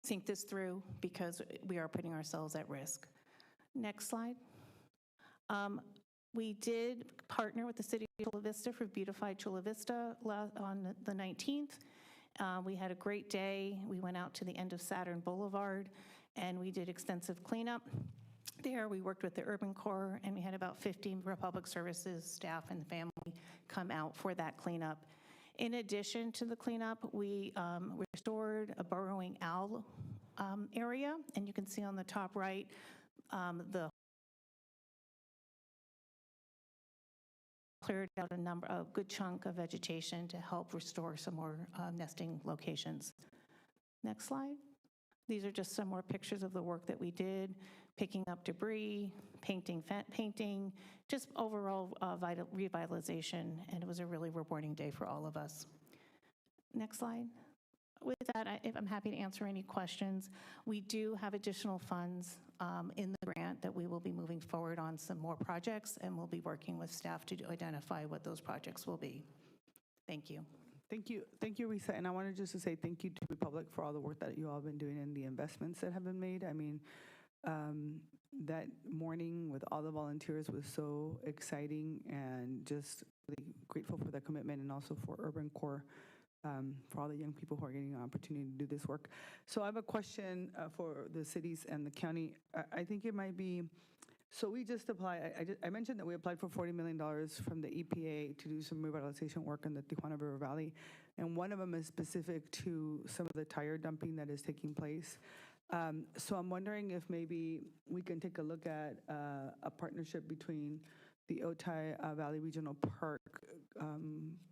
think this through because we are putting ourselves at risk. Next slide. We did partner with the City of Chula Vista for Beautified Chula Vista on the 19th. We had a great day. We went out to the end of Saturn Boulevard, and we did extensive cleanup. There, we worked with the Urban Corps, and we had about 50 Republic Services staff and family come out for that cleanup. In addition to the cleanup, we restored a burrowing owl area, and you can see on the top right the cleared out a good chunk of vegetation to help restore some more nesting locations. Next slide. These are just some more pictures of the work that we did, picking up debris, painting, just overall revitalization, and it was a really rewarding day for all of us. Next slide. With that, I'm happy to answer any questions. We do have additional funds in the grant that we will be moving forward on some more projects, and we'll be working with staff to identify what those projects will be. Thank you. Thank you, Risa. And I wanted just to say thank you to Republic for all the work that you all have been doing and the investments that have been made. I mean, that morning with all the volunteers was so exciting, and just really grateful for the commitment, and also for Urban Corps, for all the young people who are getting an opportunity to do this work. So I have a question for the cities and the county. I think it might be, so we just applied, I mentioned that we applied for $40 million from the EPA to do some revitalization work in the Tijuana River Valley, and one of them is specific to some of the tire dumping that is taking place. So I'm wondering if maybe we can take a look at a partnership between the Otay Valley Regional Park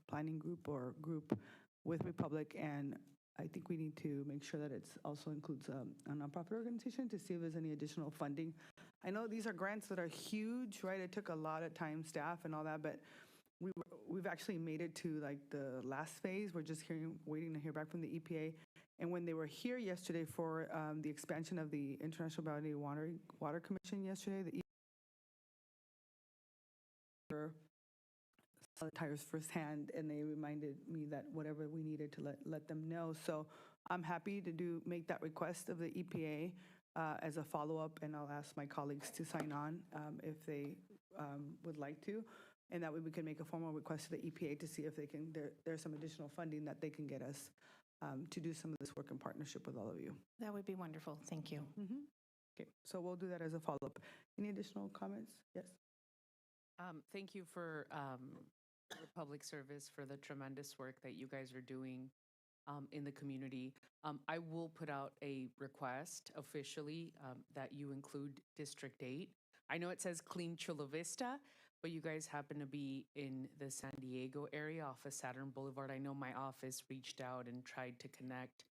planning group or group with Republic, and I think we need to make sure that it also includes a nonprofit organization to see if there's any additional funding. I know these are grants that are huge, right? It took a lot of time, staff, and all that, but we've actually made it to like the last phase. We're just waiting to hear back from the EPA. And when they were here yesterday for the expansion of the International Body Water Commission yesterday, the EPA saw the tires firsthand, and they reminded me that whatever we needed to let them know. So I'm happy to make that request of the EPA as a follow-up, and I'll ask my colleagues to sign on if they would like to. And that way we can make a formal request to the EPA to see if they can, there's some additional funding that they can get us to do some of this work in partnership with all of you. That would be wonderful. Thank you. Okay, so we'll do that as a follow-up. Any additional comments? Yes. Thank you for Republic Service for the tremendous work that you guys are doing in the community. I will put out a request officially that you include District 8. I know it says Clean Chula Vista, but you guys happen to be in the San Diego area off of Saturn Boulevard. I know my office reached out and tried to connect.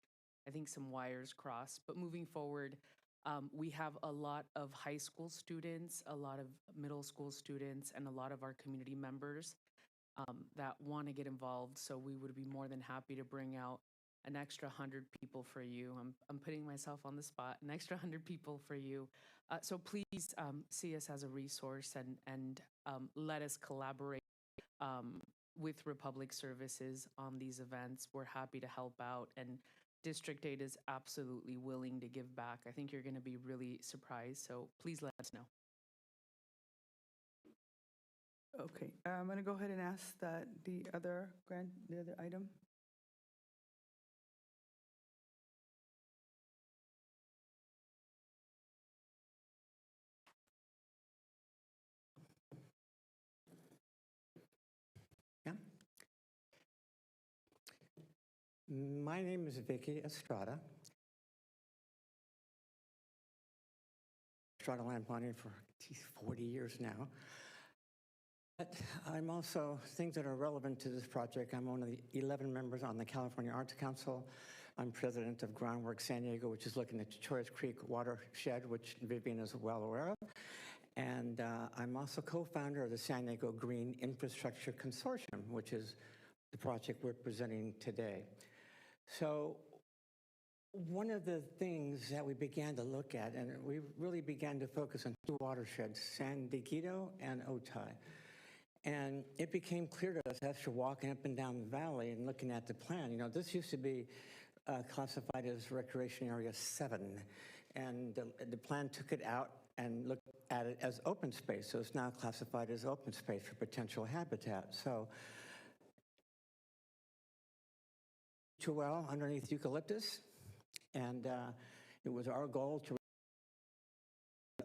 I think some wires crossed. But moving forward, we have a lot of high school students, a lot of middle school students, and a lot of our community members that want to get involved. So we would be more than happy to bring out an extra 100 people for you. I'm putting myself on the spot, an extra 100 people for you. So please see us as a resource and let us collaborate with Republic Services on these events. We're happy to help out, and District 8 is absolutely willing to give back. I think you're going to be really surprised, so please let us know. Okay, I'm going to go ahead and ask that the other item. My name is Vicky Estrada. Estrada Land Planning for 40 years now. But I'm also, things that are relevant to this project, I'm one of the 11 members on the California Arts Council. I'm president of Groundwork San Diego, which is looking at the Torres Creek watershed, which Vivian is well aware of. And I'm also co-founder of the San Diego Green Infrastructure Consortium, which is the project we're presenting today. So one of the things that we began to look at, and we really began to focus on two watersheds, San Diego and Otay. And it became clear to us after walking up and down the valley and looking at the plan, this used to be classified as Recreation Area 7. And the plan took it out and looked at it as open space. So it's now classified as open space for potential habitat. So, well underneath eucalyptus. And it was our goal to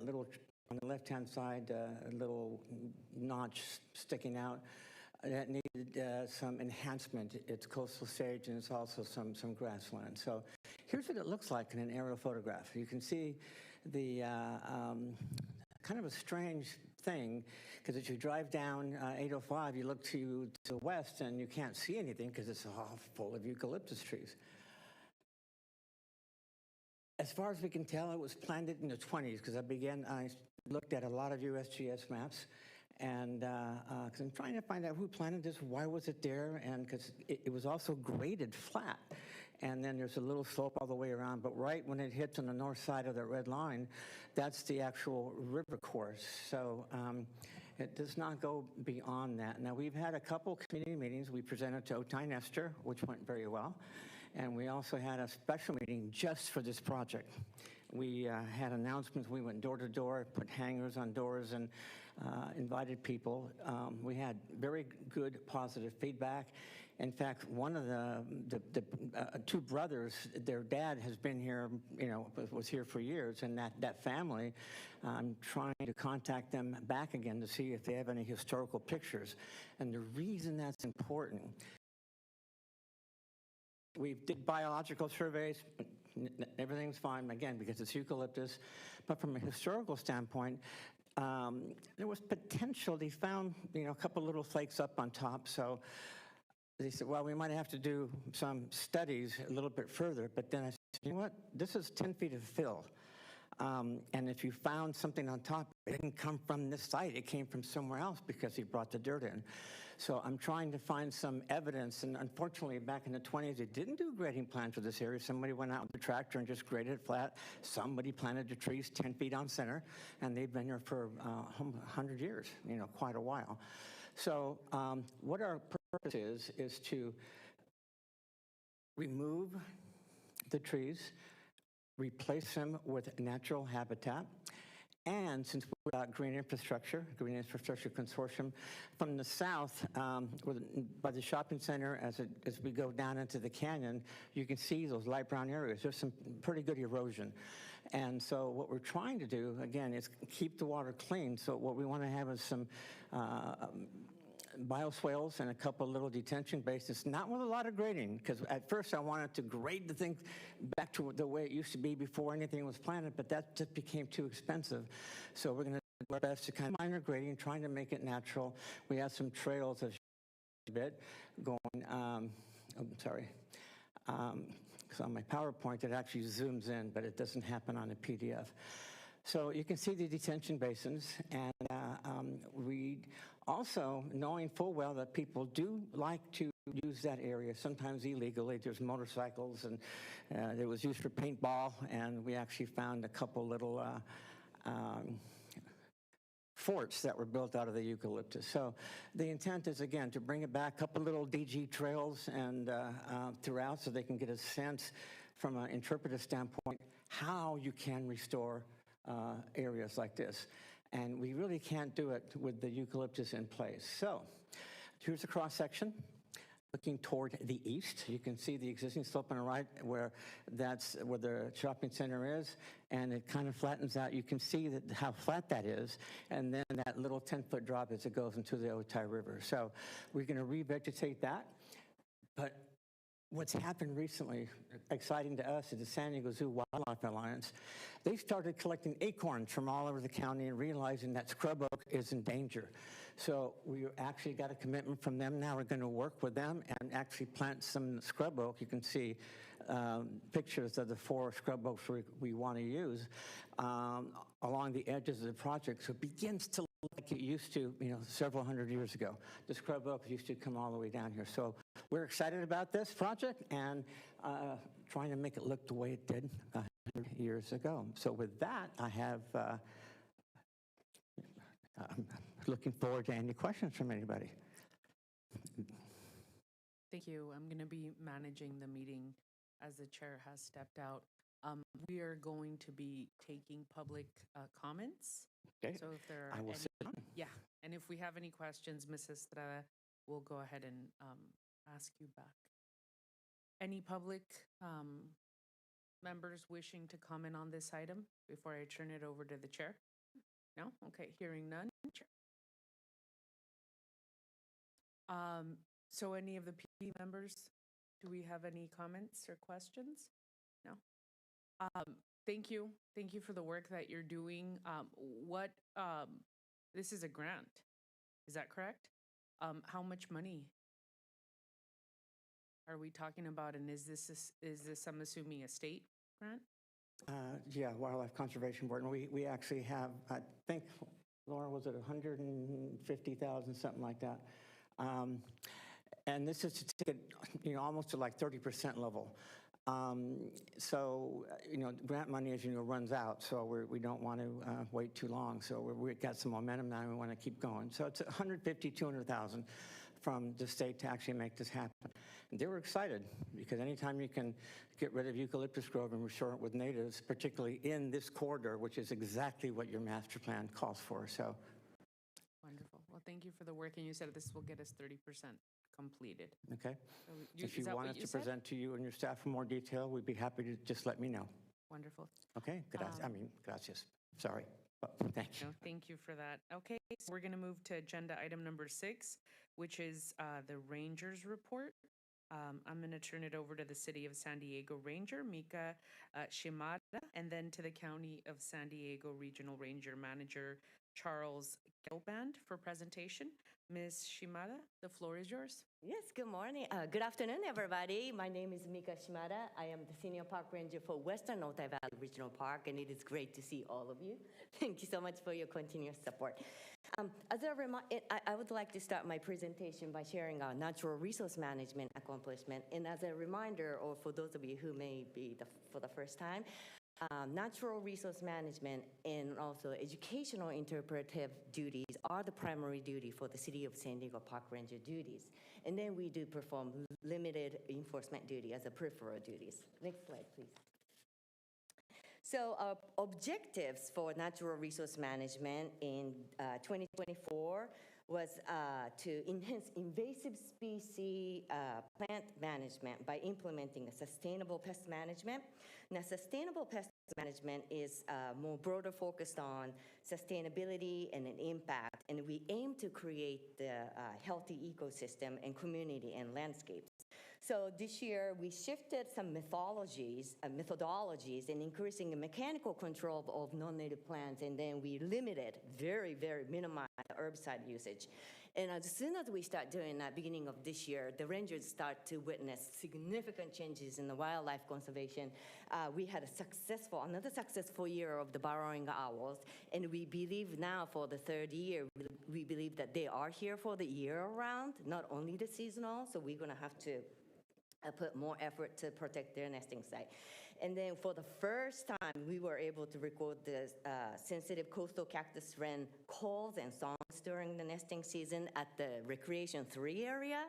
little on the left-hand side, a little notch sticking out that needed some enhancement. It's coastal sage and it's also some grassland. So here's what it looks like in an aerial photograph. You can see the kind of a strange thing, because as you drive down 805, you look to the west and you can't see anything because it's all full of eucalyptus trees. As far as we can tell, it was planted in the 20s, because I looked at a lot of USGS maps, and because I'm trying to find out who planted this, why was it there, and because it was also graded flat. And then there's a little slope all the way around, but right when it hits on the north side of the red line, that's the actual river course. So it does not go beyond that. Now, we've had a couple community meetings. We presented to Otay Nestor, which went very well. And we also had a special meeting just for this project. We had announcements. We went door to door, put hangers on doors, and invited people. We had very good, positive feedback. In fact, one of the two brothers, their dad has been here, was here for years, and that family, I'm trying to contact them back again to see if they have any historical pictures. And the reason that's important, we did biological surveys, everything's fine, again, because it's eucalyptus. But from a historical standpoint, there was potential. They found, a couple little flakes up on top. So they said, well, we might have to do some studies a little bit further. But then I said, you know what? This is 10 feet of fill. And if you found something on top, it didn't come from this site. It came from somewhere else because he brought the dirt in. So I'm trying to find some evidence. And unfortunately, back in the 20s, they didn't do grading plans for this area. Somebody went out with a tractor and just graded it flat. Somebody planted the trees 10 feet on center. And they've been here for 100 years, quite a while. So what our purpose is to remove the trees, replace them with natural habitat. And since we're about Green Infrastructure Consortium, from the south, by the shopping center, as we go down into the canyon, you can see those light brown areas. There's some pretty good erosion. And so what we're trying to do, again, is keep the water clean. So what we want to have is some bioswales and a couple little detention basins, not with a lot of grading, because at first I wanted to grade the thing back to the way it used to be before anything was planted, but that just became too expensive. So we're going to do our best to kind of minor grading, trying to make it natural. We have some trails a bit going, because on my PowerPoint it actually zooms in, but it doesn't happen on a PDF. So you can see the detention basins, and we also, knowing full well that people do like to use that area, sometimes illegally. There's motorcycles, and it was used for paintball, and we actually found a couple little forts that were built out of the eucalyptus. So the intent is, again, to bring it back, a couple little DG trails and throughout, so they can get a sense from an interpretive standpoint how you can restore areas like this. And we really can't do it with the eucalyptus in place. So here's a cross-section looking toward the east. You can see the existing slope on the right that's where the shopping center is, and it kind of flattens out. You can see how flat that is, and then that little 10-foot drop as it goes into the Otay River. So we're going to revegetate that. But what's happened recently, exciting to us, is the San Diego Zoo Wildlife Alliance. They started collecting acorns from all over the county and realizing that scrub oak is in danger. So we actually got a commitment from them. Now we're going to work with them and actually plant some scrub oak. You can see pictures of the 4 scrub oaks we want to use along the edges of the project. So it begins to look like it used to, several hundred years ago. The scrub oak used to come all the way down here. So we're excited about this project and trying to make it look the way it did 100 years ago. So with that, I'm looking forward to any questions from anybody. Thank you. I'm going to be managing the meeting as the chair has stepped out. We are going to be taking public comments. Okay. So if there are I will any, sit down. yeah, and if we have any questions, Ms. Estrada, we'll go ahead and ask you back. Any public members wishing to comment on this item before I turn it over to the chair? No? Okay, hearing none. Chair. So any of the PD members, do we have any comments or questions? No? Thank you. Thank you for the work that you're doing. This is a grant, is that correct? How much money are we talking about? And is this, I'm assuming, a state grant? Yeah, Wildlife Conservation Board. And we actually have, I think, Laura, was it 150,000, something like that? And this is to take it, almost to like 30% level. So, grant money, as you know, runs out, so we don't want to wait too long. So we've got some momentum now, and we want to keep going. So it's 150, 200,000 from the state to actually make this happen. And they were excited, because anytime you can get rid of eucalyptus grove and restore it with natives, particularly in this corridor, which is exactly what your master plan calls for. So. Wonderful. Well, thank you for the work, and you said this will get us 30% completed. Okay. So if you want us to present to you and your staff for more detail, we'd be happy to just let me know. Wonderful. Okay. Gracias. Sorry. Thank you. No, thank you for that. Okay, so we're going to move to agenda item number 6, which is the Rangers report. I'm going to turn it over to the City of San Diego Ranger, Mika Shimada, and then to the County of San Diego Regional Ranger Manager, Charles Gelband, for presentation. Ms. Shimada, the floor is yours. Yes, good morning. Good afternoon, everybody. My name is Mika Shimada. I am the Senior Park Ranger for Western Otay Valley Regional Park, and it is great to see all of you. Thank you so much for your continuous support. As a reminder, I would like to start my presentation by sharing our natural resource management accomplishment. And as a reminder, or for those of you who may be for the first time, natural resource management and also educational interpretive duties are the primary duty for the City of San Diego Park Ranger duties. And then we do perform limited enforcement duty as a peripheral duties. Next slide, please. So our objectives for natural resource management in 2024 was to enhance invasive species plant management by implementing a sustainable pest management. Now, sustainable pest management is more broader focused on sustainability and an impact, and we aim to create the healthy ecosystem and community and landscapes. So this year, we shifted some methodologies in increasing the mechanical control of non-native plants, and then we limited, very, very minimized herbicide usage. And as soon as we start doing that, beginning of this year, the rangers start to witness significant changes in the wildlife conservation. We had another successful year of the burrowing owls, and we believe now for the third year, we believe that they are here for the year round, not only the seasonal, so we're gonna have to put more effort to protect their nesting site. And then for the first time, we were able to record the sensitive coastal cactus wren calls and songs during the nesting season at the Recreation 3 area.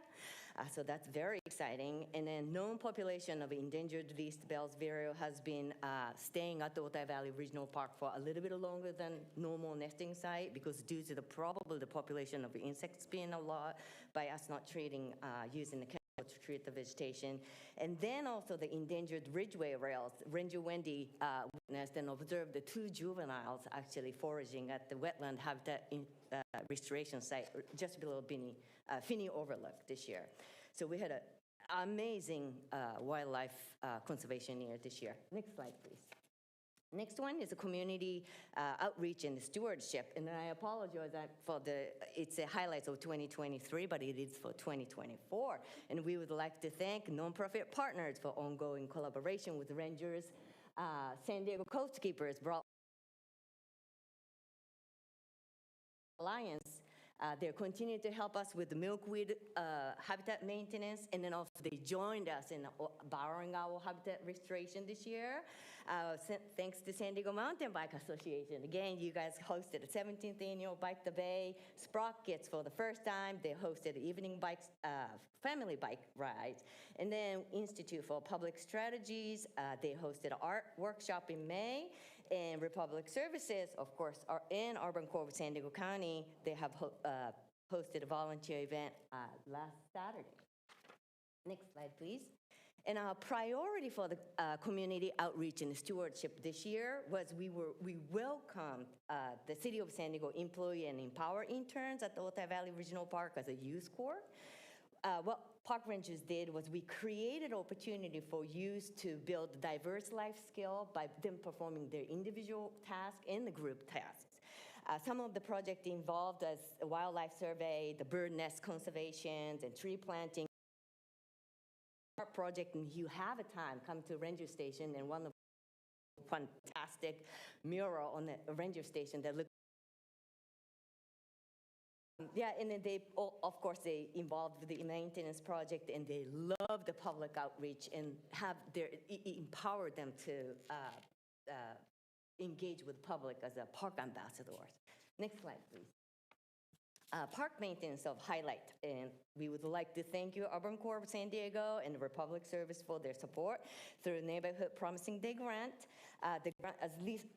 So that's very exciting. And then known population of endangered least Bell's vireo has been staying at the Otay Valley Regional Park for a little bit longer than normal nesting site, because due to the population of insects being a lot by us not treating, using the to treat the vegetation. And then also the endangered ridgeway rails. Ranger Wendy witnessed and observed the 2 juveniles actually foraging at the wetland habitat restoration site just below Finney Overlook this year. So we had an amazing wildlife conservation year this year. Next slide, please. Next one is a community outreach and stewardship. And I apologize for it's a highlights of 2023, but it is for 2024. And we would like to thank nonprofit partners for ongoing collaboration with rangers. San Diego Coast Keepers brought Alliance They're continuing to help us with the milkweed habitat maintenance, and then also they joined us in borrowing our habitat restoration this year. Thanks to San Diego Mountain Bike Association. Again, you guys hosted the 17th annual Bike the Bay Sprockets for the first time. They hosted evening bikes, family bike rides. And then Institute for Public Strategies, they hosted an art workshop in May. And Republic Services, of course, are in Urban Core of San Diego County. They have hosted a volunteer event last Saturday. Next slide, please. And our priority for the community outreach and stewardship this year was we welcomed the City of San Diego employee and empower interns at the Otay Valley Regional Park as a youth corps. What Park Rangers did was we created opportunity for youth to build diverse life skill by them performing their individual tasks and the group tasks. Some of the project involved as a wildlife survey, the bird nest conservations, and tree planting. Our project, and you have a time, come to Ranger Station, and one of the fantastic mural on the Ranger Station that looks. Yeah, and then they, of course, they involved with the maintenance project, and they love the public outreach and have their empower them to engage with public as a park ambassadors. Next slide, please. Park maintenance of highlight, and we would like to thank you, Urban Corps of San Diego and the Republic Service for their support through Neighborhood Promising Day Grant. The grant, as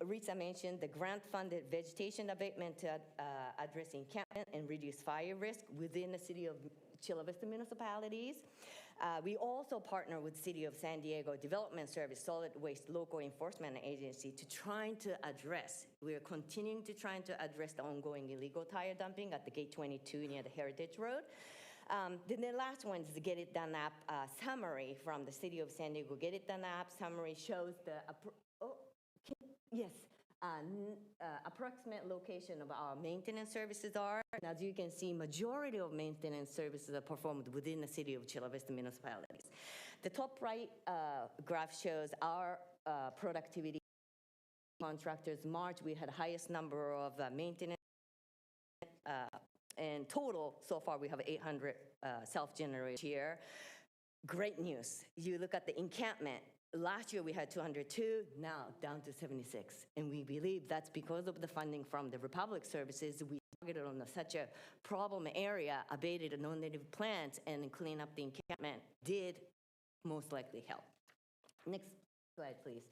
Rita mentioned, the grant-funded vegetation abatement to address encampment and reduce fire risk within the city of Chula Vista municipalities. We also partner with City of San Diego Development Service, Solid Waste Local Enforcement Agency to trying to address, we are continuing to trying to address the ongoing illegal tire dumping at the Gate 22 near the Heritage Road. Then the last one is the Get It Done app summary from the City of San Diego. Get It Done app summary shows the, approximate location of our maintenance services are. And as you can see, majority of maintenance services are performed within the City of Chula Vista municipalities. The top right graph shows our productivity. Contractors, March, we had the highest number of maintenance. And total, so far, we have 800 self-generated here. Great news. You look at the encampment. Last year we had 202, now down to 76. And we believe that's because of the funding from the Republic Services. We targeted on such a problem area, abated non-native plants, and clean up the encampment did most likely help. Next slide, please.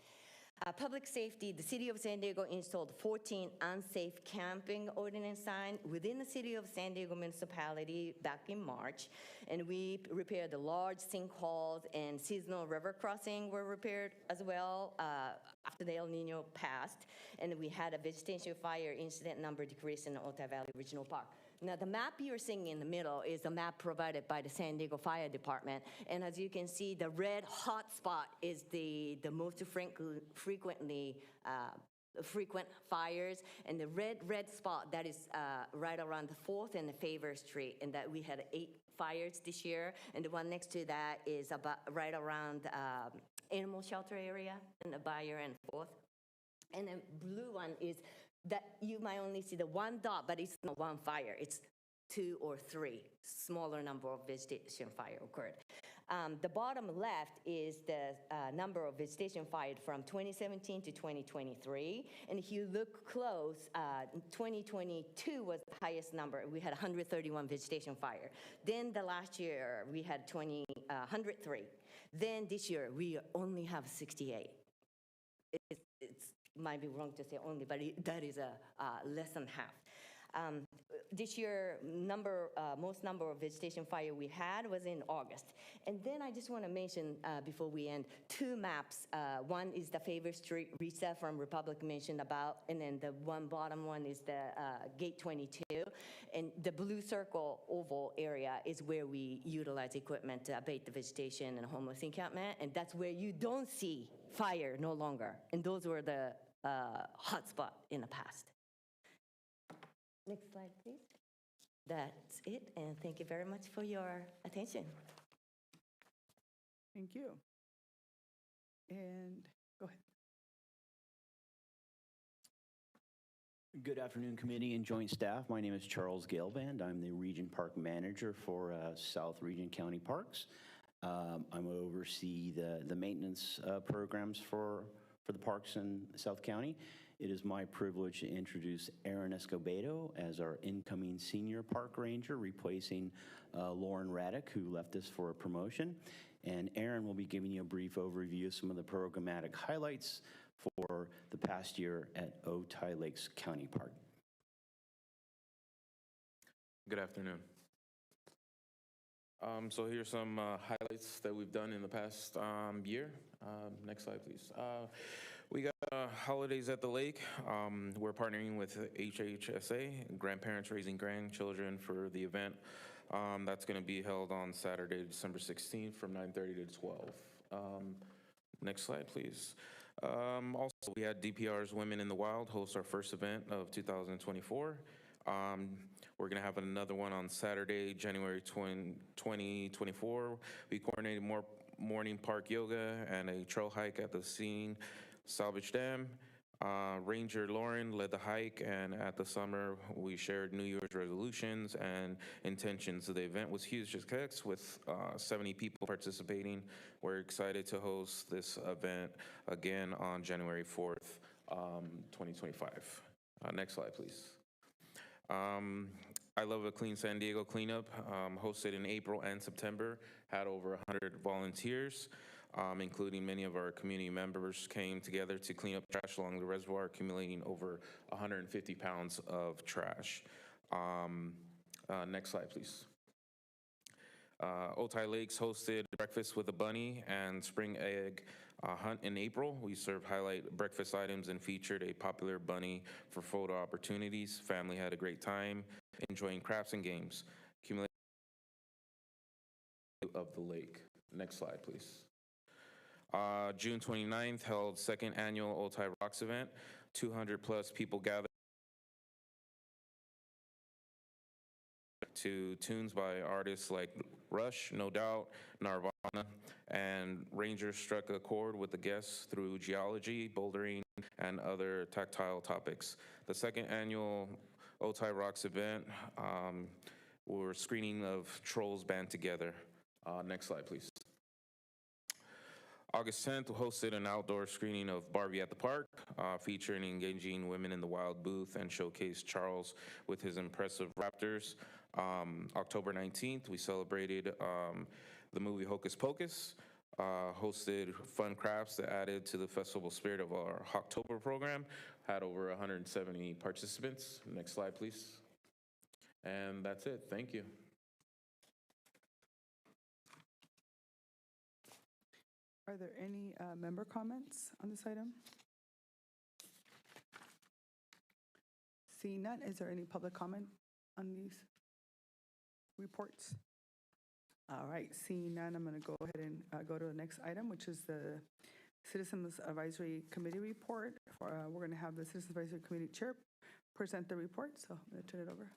Public safety, the City of San Diego installed 14 unsafe camping ordinance signs within the City of San Diego municipality back in March. And we repaired the large sinkholes, and seasonal river crossing were repaired as well after the El Nino passed. And we had a vegetation fire incident number decrease in the Otay Valley Regional Park. Now, the map you're seeing in the middle is a map provided by the San Diego Fire Department. And as you can see, the red hot spot is the most frequent fires. And the red spot, that is right around the 4th and the Favor Street. And that we had 8 fires this year. And the one next to that is about right around animal shelter area in the Bayer and 4th. And the blue one is that you might only see the one dot, but it's not one fire. It's 2 or 3, smaller number of vegetation fire occurred. The bottom left is the number of vegetation fired from 2017 to 2023. And if you look close, 2022 was the highest number. We had 131 vegetation fire. Then the last year, we had 103. Then this year, we only have 68. It's might be wrong to say only, but that is less than half. This year, most number of vegetation fire we had was in August. And then I just want to mention, before we end, 2 maps. One is the Favor Street reset from Republic mentioned about, and then the one bottom one is the Gate 22. And the blue circle oval area is where we utilize equipment to abate the vegetation and homeless encampment. And that's where you don't see fire no longer. And those were the hot spot in the past. Next slide, please. That's it, and thank you very much for your attention. Thank you. And go ahead. Good afternoon, committee and joint staff. My name is Charles Galeband. I'm the Region Park Manager for South Region County Parks. I'm oversee the maintenance programs for the parks in South County. It is my privilege to introduce Aaron Escobedo as our incoming senior park ranger, replacing Lauren Raddick, who left us for a promotion. And Aaron will be giving you a brief overview of some of the programmatic highlights for the past year at Otay Lakes County Park. Good afternoon. So here's some highlights that we've done in the past year. Next slide, please. We got Holidays at the Lake. We're partnering with HHSA, Grandparents Raising Grandchildren, for the event. That's going to be held on Saturday, December 16th from 9:30 to 12. Next slide, please. Also, we had DPR's Women in the Wild host our first event of 2024. We're going to have another one on Saturday, January 2024. We coordinated more morning park yoga and a trail hike at the scene Salvage Dam. Ranger Lauren led the hike, and at the summer, we shared New Year's resolutions and intentions. The event was huge success with 70 people participating. We're excited to host this event again on January 4th, 2025. Next slide, please. I Love a Clean San Diego cleanup, hosted in April and September, had over 100 volunteers, including many of our community members, came together to clean up trash along the reservoir, accumulating over 150 pounds of trash. Next slide, please. Otay Lakes hosted Breakfast with a Bunny and Spring Egg Hunt in April. We served highlight breakfast items and featured a popular bunny for photo opportunities. Family had a great time enjoying crafts and games. Accumulated of the lake. Next slide, please. June 29th held second annual Otay Rocks event. 200 plus people gathered to tunes by artists like Rush, No Doubt, Nirvana, and Rangers struck a chord with the guests through geology, bouldering, and other tactile topics. The second annual Otay Rocks event were screening of Trolls Band Together. Next slide, please. August 10th hosted an outdoor screening of Barbie at the Park, featuring engaging Women in the Wild booth and showcased Charles with his impressive raptors. October 19th, we celebrated the movie Hocus Pocus, hosted fun crafts that added to the festival spirit of our October program, had over 170 participants. Next slide, please. And that's it. Thank you. Are there any member comments on this item? Seeing none, is there any public comment on these reports? All right, seeing none, I'm going to go ahead and go to the next item, which is the Citizens Advisory Committee report. We're going to have the Citizens Advisory Committee Chair present the report, so I'm going to turn it over.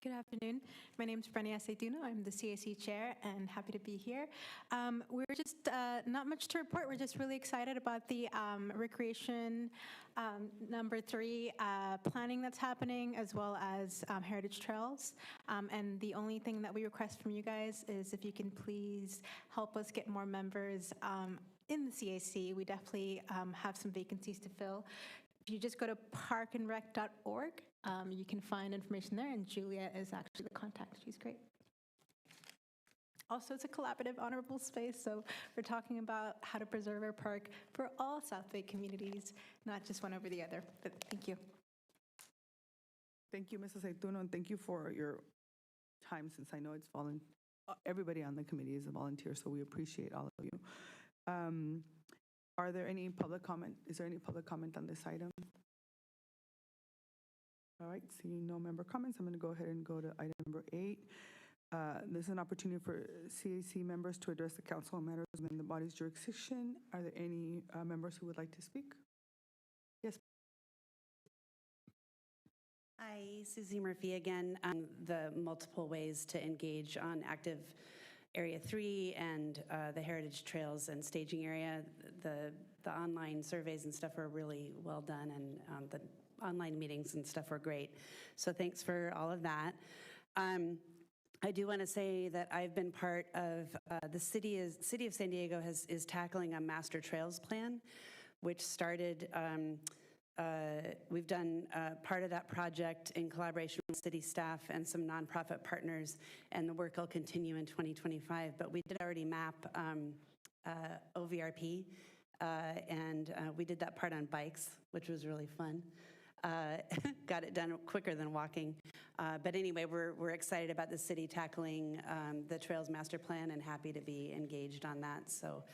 Good afternoon. My name is Brenia Aceituno. I'm the CAC chair and happy to be here. We're just not much to report. We're just really excited about the recreation number 3 planning that's happening, as well as heritage trails. And the only thing that we request from you guys is if you can please help us get more members in the CAC. We definitely have some vacancies to fill. If you just go to parkandrec.org, you can find information there, and Julia is actually the contact. She's great. Also, it's a collaborative, honorable space, so we're talking about how to preserve our park for all South Bay communities, not just one over the other. But thank you. Thank you, Mrs. Aceituno, and thank you for your time, since I know it's everybody on the committee is a volunteer, so we appreciate all of you. Are there any public comment? Is there any public comment on this item? All right, seeing no member comments, I'm going to go ahead and go to item number 8. This is an opportunity for CAC members to address the council on matters within the body's jurisdiction. Are there any members who would like to speak? Yes. Hi, Susie Murphy again. The multiple ways to engage on active Area 3 and the heritage trails and staging area. The online surveys and stuff are really well done, and the online meetings and stuff were great. So thanks for all of that. I do want to say that I've been part of the city of San Diego is tackling a master trails plan, which started. We've done part of that project in collaboration with city staff and some nonprofit partners, and the work will continue in 2025. But we did already map OVRP, and we did that part on bikes, which was really fun. Got it done quicker than walking. But anyway, we're excited about the city tackling the Trails Master Plan and happy to be engaged on that. So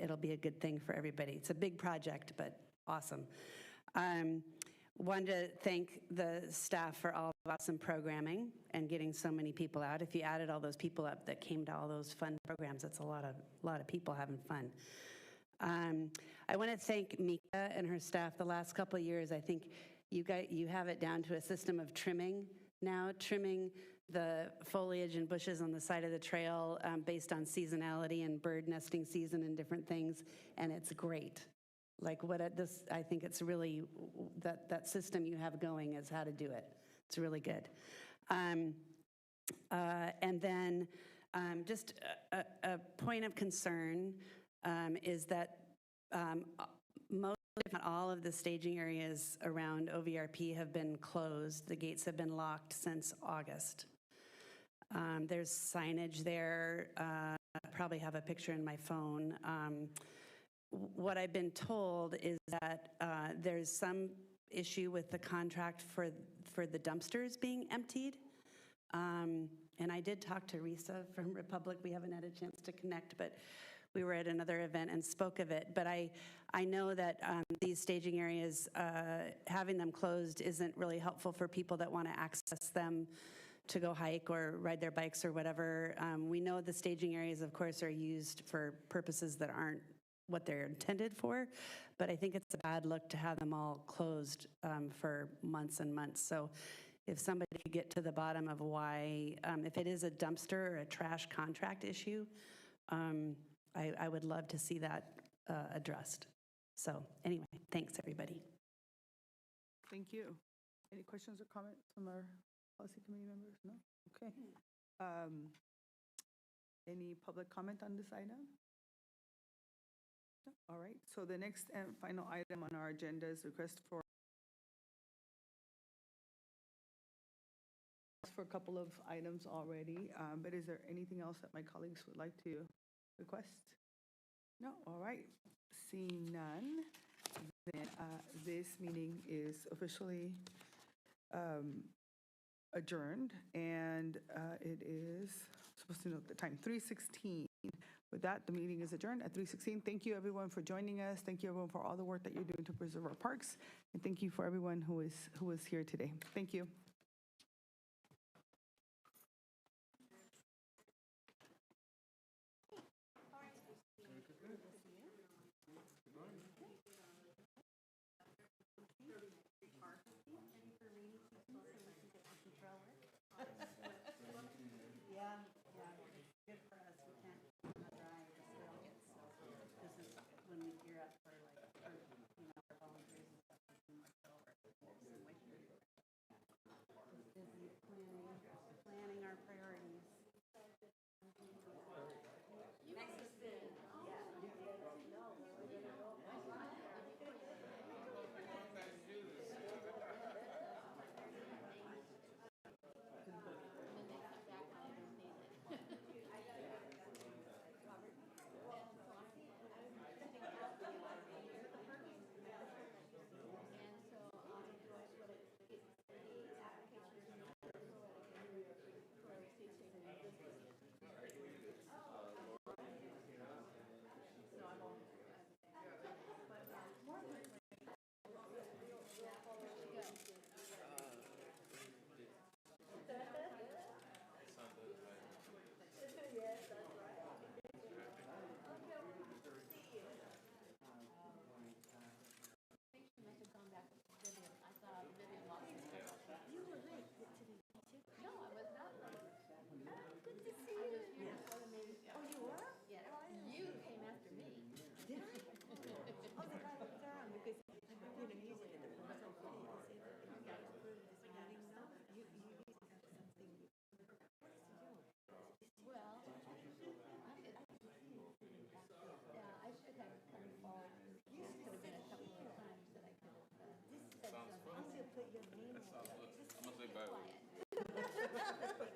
it'll be a good thing for everybody. It's a big project, but awesome. Wanted to thank the staff for all the awesome programming and getting so many people out. If you added all those people up that came to all those fun programs, that's a lot of people having fun. I want to thank Mika and her staff. The last couple of years, I think you have it down to a system of trimming now, trimming the foliage and bushes on the side of the trail based on seasonality and bird nesting season and different things, and it's great. Like I think it's really, that system you have going is how to do it. It's really good. And then just a point of concern is that most, if not all, of the staging areas around OVRP have been closed. The gates have been locked since August. There's signage there. I probably have a picture in my phone. What I've been told is that there's some issue with the contract for the dumpsters being emptied. And I did talk to Risa from Republic. We haven't had a chance to connect, but we were at another event and spoke of it. But I know that these staging areas, having them closed isn't really helpful for people that want to access them to go hike or ride their bikes or whatever. We know the staging areas, of course, are used for purposes that aren't what they're intended for, but I think it's a bad look to have them all closed for months and months. So if somebody could get to the bottom of why, if it is a dumpster or a trash contract issue, I would love to see that addressed. So anyway, thanks everybody. Thank you. Any questions or comments from our policy committee members? No? Okay. Any public comment on this item? No? All right. So the next and final item on our agenda is request for a couple of items already, but is there anything else that my colleagues would like to request? No? All right. Seeing none, then this meeting is officially adjourned, and it is supposed to note the time, 3:16. With that, the meeting is adjourned at 3:16. Thank you, everyone, for joining us. Thank you, everyone, for all the work that you're doing to preserve our parks, and thank you for everyone who is here today. Thank you. Planning our priorities.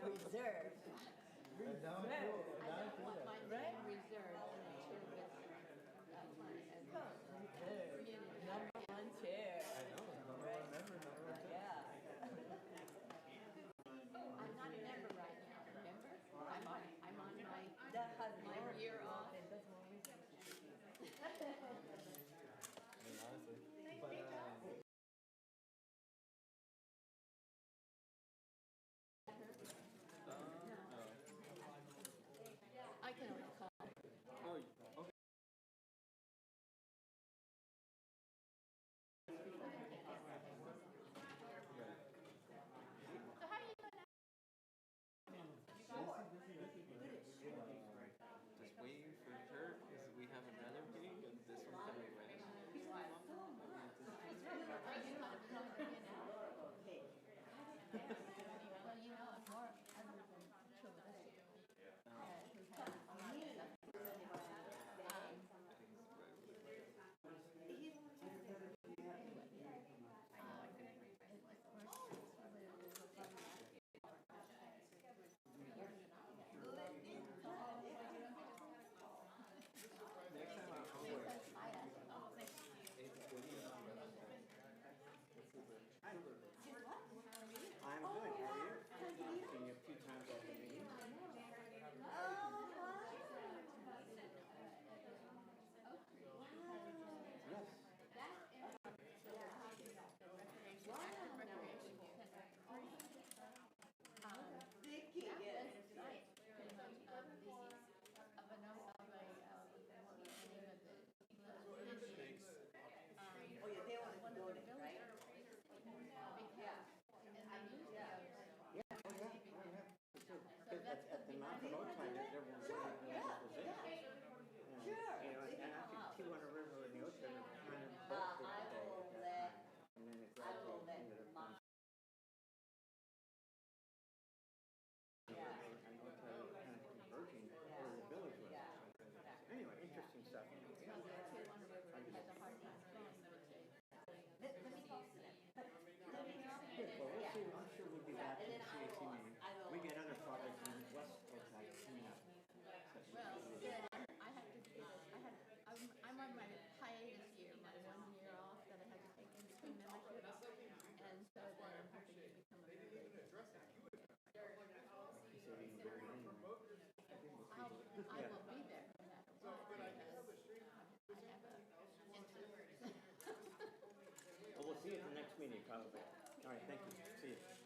Reserve. I don't want my name reserved until this number one chair. I'm not a member right now, remember? I'm on my year off. I can only call. Just waiting for her because we have another meeting and this one kind of ran. I'm good. How are you? I've seen you a few times at the meeting. At the Mount of Otay, there was one that was it. Sure. You know, and actually Tijuana River and the Otay were kind of both at that time. And then it gradually ended up being. And Otay kind of converging where the village was. Anyway, interesting stuff. Well, we'll see. I'm sure we'll be back to the CAC meeting. We get other projects in West Otay coming up. Well, good. I'm on my hiatus year, my 1 year off that I had to take in between memberships. And so then I'm hoping to become a member. I will be there no matter what because I have a interest. Well, we'll see you at the next meeting, probably. All right, thank you. See you.